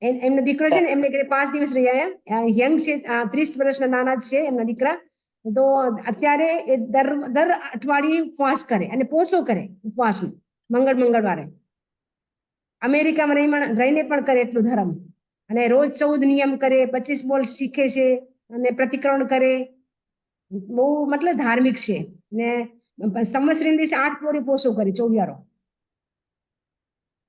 એમનો દીકરો છે ને, એમને ઘરે 5 દિવસ રહી આવ્યા। યંગ છે, 30 વર્ષના નાના જ છે એમના દીકરા। તો અત્યારે દર અઠવાડિયે ઉપવાસ કરે અને પોષો કરે ઉપવાસમાં, મંગળવારે અમેરિકામાં રહીને પણ કરે એટલું ધર્મ। અને રોજ 14 નિયમ કરે, 25 બોલ શીખે છે અને પ્રતિક્રમણ કરે। બહુ મતલબ ધાર્મિક છે ને। સંવત્સરી દિવસે 8 પોરી પોષો કરે, 24।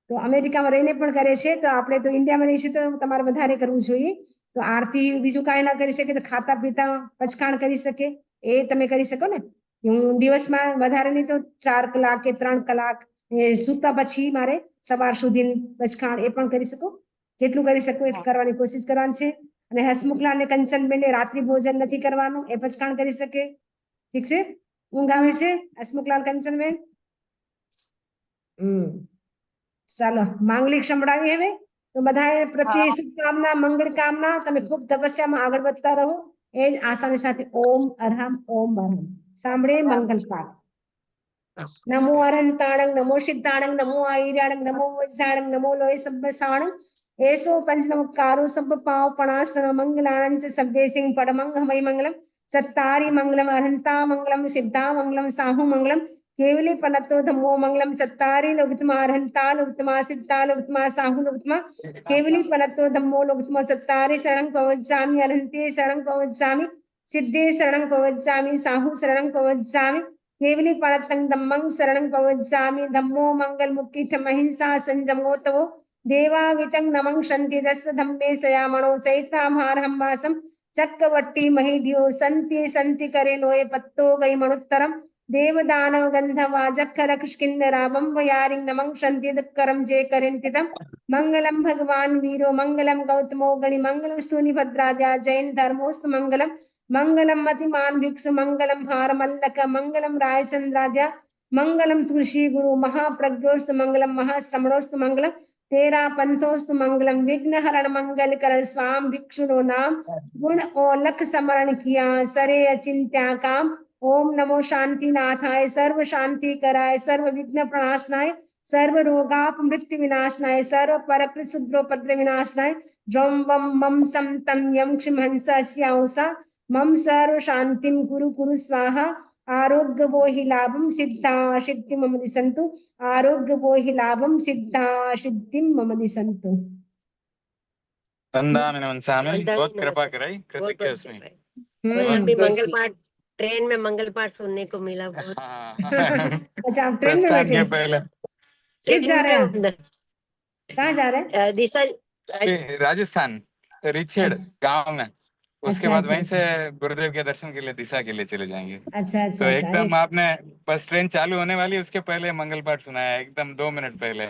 તો અમેરિકામાં રહીને પણ કરે છે। તો આપણે તો ઇન્ડિયામાં રહીએ છીએ તો તમારે વધારે કરવું જોઈએ। તો આરતી બીજું કાંઈ ના કરી શકે તો ખાતા પીતા પચખાણ કરી શકે, એ તમે કરી શકો ને। હું દિવસમાં વધારે નહીં તો 4 કલાક કે 3 કલાક સૂતા પછી મારે સવાર સુધી પચખાણ એ પણ કરી શકો। જેટલું કરી શકો એટલું કરવાની કોશિશ કરવાની છે। અને હસમુખલાલ ને કંચનબેન ને રાત્રિ ભોજન નથી કરવાનું, એ પચખાણ કરી શકે। ઠીક છે, ઊંઘ આવે છે હસમુખલાલ, કંચનબેન? ચાલો માંગલિક સંભળાવી હવે। તો બધાએ પ્રત્યે શુભકામના, મંગળ કામના। તમે ખૂબ તપસ્યામાં આગળ વધતા રહો, એ જ આશાની સાથે ઓમ અરહમ ઓમ અરહમ સાંભળે મંગલ પાઠ। નમો અરહંતાણંગ, નમો સિદ્ધાણંગ, નમો આયરાણંગ, નમો વજ્જાણંગ, નમો લોય સબ્બસાણંગ, એસો પંચનમકારો સબ્બ પાવપણાસણ મંગલાણં ચ સબ્બે સિંહ પડમંગ હમય મંગલમ, સત્તારી મંગલમ, અરહંતા મંગલમ, સિદ્ધા મંગલમ, સાહુ મંગલમ, केवली पनतो धम्मो मंगलम, चत्तारी लोकतमा, अरहंता लोकतमा, सिद्धा लोकतमा, साहु लोकतमा, केवली पनतो धम्मो लोकतमा, चत्तारी शरणं पवज्जामि, अरहंते शरणं पवज्जामि, सिद्धे शरणं पवज्जामि, साहु शरणं पवज्जामि, केवली पनतं धम्मं शरणं पवज्जामि। धम्मो मंगल मुक्तिथ महिंसा संजमोतवो, देवावितं नमं शन्ति रस धम्मे सयामणो, चैत्रामहारहं वासं चक्रवट्टी महिध्यो, सन्ति सन्ति करे नोये पत्तो वै मणुत्तरम्, देवदानव गंधवा जखर किष्किन्नरावं वयारिं नमं शन्ति दुःकरं जे करिन्तितं, मंगलम भगवान वीरो, मंगलम गौतमो गणि, मंगलम स्तूनि भद्राद्या जैन धर्मोस्तु मंगलम, मंगलम मतिमान भिक्षु, मंगलम भारमल्लक, मंगलम रायचंद्राद्या, मंगलम तुलसी गुरु महाप्रज्ञोस्तु मंगलम, महाश्रमणोस्तु मंगलम, तेरा पंथोस्तु मंगलम, विघ्न हरण मंगल कर स्वाम भिक्षुनो नाम, गुण ओलख समरण किया सरे अचिंत्या काम। ओम नमो शांतिनाथाय, सर्व शांति कराय, सर्व विघ्न प्रणाशनाय, सर्व रोगाप मृत्यु विनाशनाय, सर्व परकृत शुद्रोपद्र विनाशनाय। द्रौं वम मम सम तम यम क्षिम हंसा मम सर्व शांतिम कुरु कुरु स्वाहा। आरोग्य वो ही लाभम सिद्धा सिद्धि मम दिसंतु, आरोग्य वो ही लाभम सिद्धा सिद्धि मम दिसंतु। वंदामि नमस्यामि, बहुत कृपा कराई, कृतज्ञ अस्मि। अभी मंगल पाठ ट्रेन में मंगल पाठ सुनने को मिला बहुत। अच्छा आप ट्रेन में प्रस्थान बैठे के हैं? पहले किस जा रहे हैं आप? कहाँ जा रहे हैं? दिशा राजस्थान रिछेड़ गांव में, उसके अच्छा, बाद अच्छा, वहीं से गुरुदेव के दर्शन के लिए दिशा के लिए चले जाएंगे। अच्छा अच्छा तो अच्छा। एकदम आपने बस ट्रेन चालू होने वाली है, उसके पहले मंगल पाठ सुनाया एकदम 2 मिनट पहले।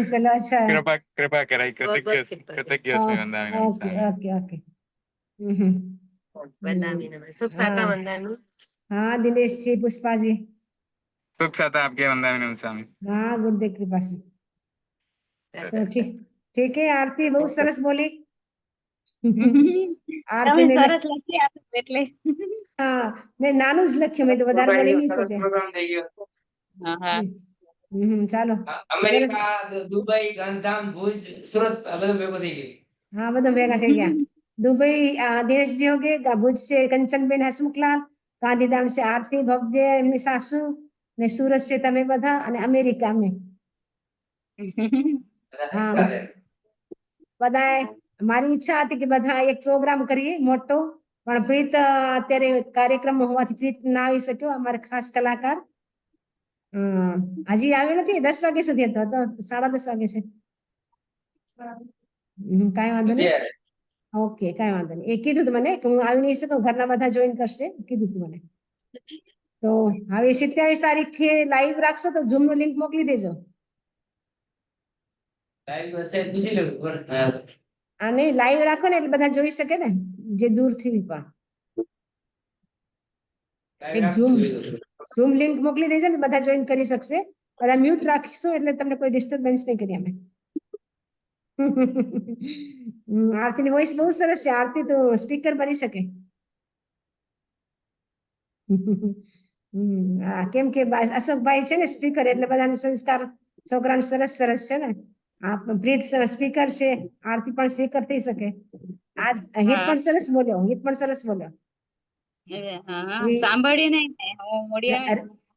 चलो अच्छा है। कृपा कृपा कराई, कृतज्ञ अस्मि। वंदामि ओके नमस्यामि। Okay okay. वंदामि नमः। सुख साता वंदामि। हाँ दिनेश जी, पुष्पा जी, सुख साता आपके। वंदामि नमस्यामि। हाँ गुरुदेव कृपा से। तो ठीक ठीक है, आरती बहुत सरस बोली। आरती ने સરસ લખી આપ્યું એટલે हाँ मैं नानू ज लख्યું, मैं तो વધારે બોલી नहीं सके। હા હા ચાલો અમેરિકા, દુબઈ, ગાંધીધામ, ભુજ, સુરત આ બધું ભેગું થઈ ગયું. हाँ બધા ભેગા થઈ ગયા दुबई दिनेश जी हो गए भुज से कंचनबेन हसमुखलाल गांधीधाम से आरती भव्य एमनी सासू ने सूरत से તમે બધા અને અમેરિકા में બધા એકસાથે. બધા મારી ઈચ્છા હતી કે બધા એક પ્રોગ્રામ કરીએ મોટો પણ પ્રીત અત્યારે કાર્યક્રમ હોવાથી પ્રીત ના આવી શક્યો અમારે ખાસ કલાકાર હજી આવ્યો નથી 10 વાગ્યા સુધી હતો તો 10:30 વાગે છે કાંઈ વાંધો નહીં અત્યારે. ઓકે કાંઈ વાંધો નહીં એ કીધું તું મને કે હું આવી નહીં શકું ઘરના બધા જોઈન કરશે કીધું તું મને તો હવે 27 તારીખે લાઈવ રાખશો તો ઝૂમ નું લિંક મોકલી દેજો લાઈવ હશે પૂછી લઉં. હા. અને લાઈવ રાખો ને એટલે બધા જોઈ શકે ને જે દૂરથી પણ લાઈવ એક રાખશું. ઝૂમ લિંક મોકલી દેજો ને બધા જોઈન કરી શકશે બધા મ્યુટ રાખીશું એટલે તમને કોઈ ડિસ્ટર્બન્સ નહીં કરીએ અમે આરતીની વોઇસ બહુ સરસ છે આરતી તો સ્પીકર બની શકે કેમ કે અશોકભાઈ છે ને સ્પીકર એટલે બધાને સંસ્કાર છોકરાને સરસ સરસ છે ને પ્રીત સ્પીકર છે આરતી પણ સ્પીકર થઈ શકે આજ હિત પણ સરસ બોલ્યો સાંભળીને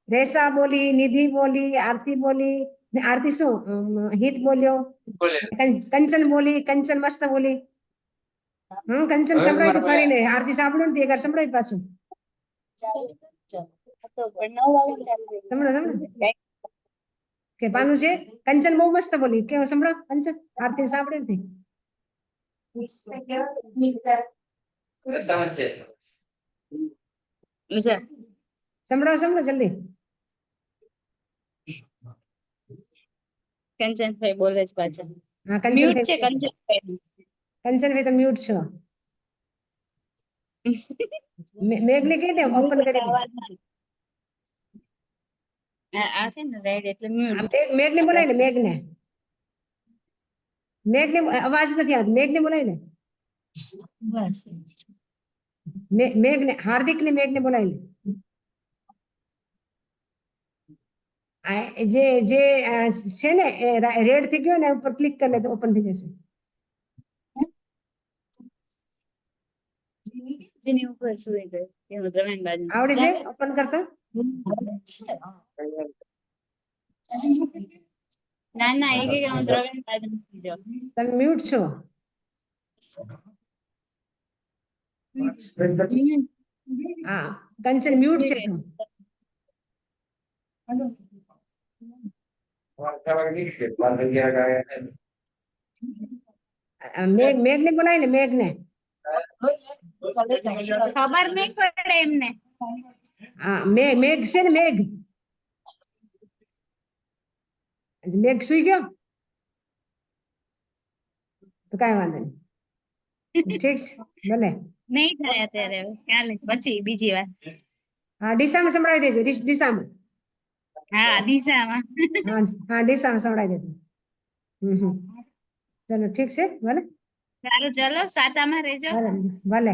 રેસા બોલી નિધિ બોલી આરતી બોલી ને આરતી શું હિત બોલ્યો બોલે. કંચન બોલી કંચન મસ્ત બોલી કંચન હવે સંભળાય મારા ફરીને આરતી સાંભળ્યું ને એક સંભળાય પાછું સંભળો કે પાનું છે કંચન બહુ મસ્ત બોલી કેવું સંભળો કંચન આરતી સાંભળે ને સમજ છે. સંભળો જલ્દી કંચનભાઈ બોલે છે પાછા હા મ્યુટ છે કંચનભાઈ કંચનભાઈ તો મ્યુટ છો મેઘને કહી દે ઓપન કરી દે આ છે ને રાઈટ એટલે મ્યુટ મેઘને બોલાય ને મેઘને અવાજ નથી આવતો મેઘને બોલાય ને મેઘને હાર્દિક ને મેઘને બોલાય જે જે છે ને રેડ થઈ ગયો ને ઉપર ક્લિક કરી લે તો ઓપન થઈ જશે જેની ઉપર સુઈ ગયો એનું દ્રવ્યાન બાજુ આવડે છે ઓપન કરતા ના એ કે હું દ્રવ્યાન બાજુ મૂકી જાઉં તમે મ્યુટ છો હા કંચન મ્યુટ છે મેઘને બોલાય ને મેઘને ખબર નહીં પડે એમને હા મેઘ છે ને મેઘ સુઈ ગયો તો કાંઈ વાંધો નહીં ઠીક છે ભલે નહીં થાય અત્યારે ચાલે પછી બીજી વાર હા ડીસામાં સંભળાવી દેજો ડીસામાં હા દિશામાં હા ડીસામાં સંભળાવી દેજો ચલો ઠીક છે ભલે સારું ચલો સાતામાં રહેજો ભલે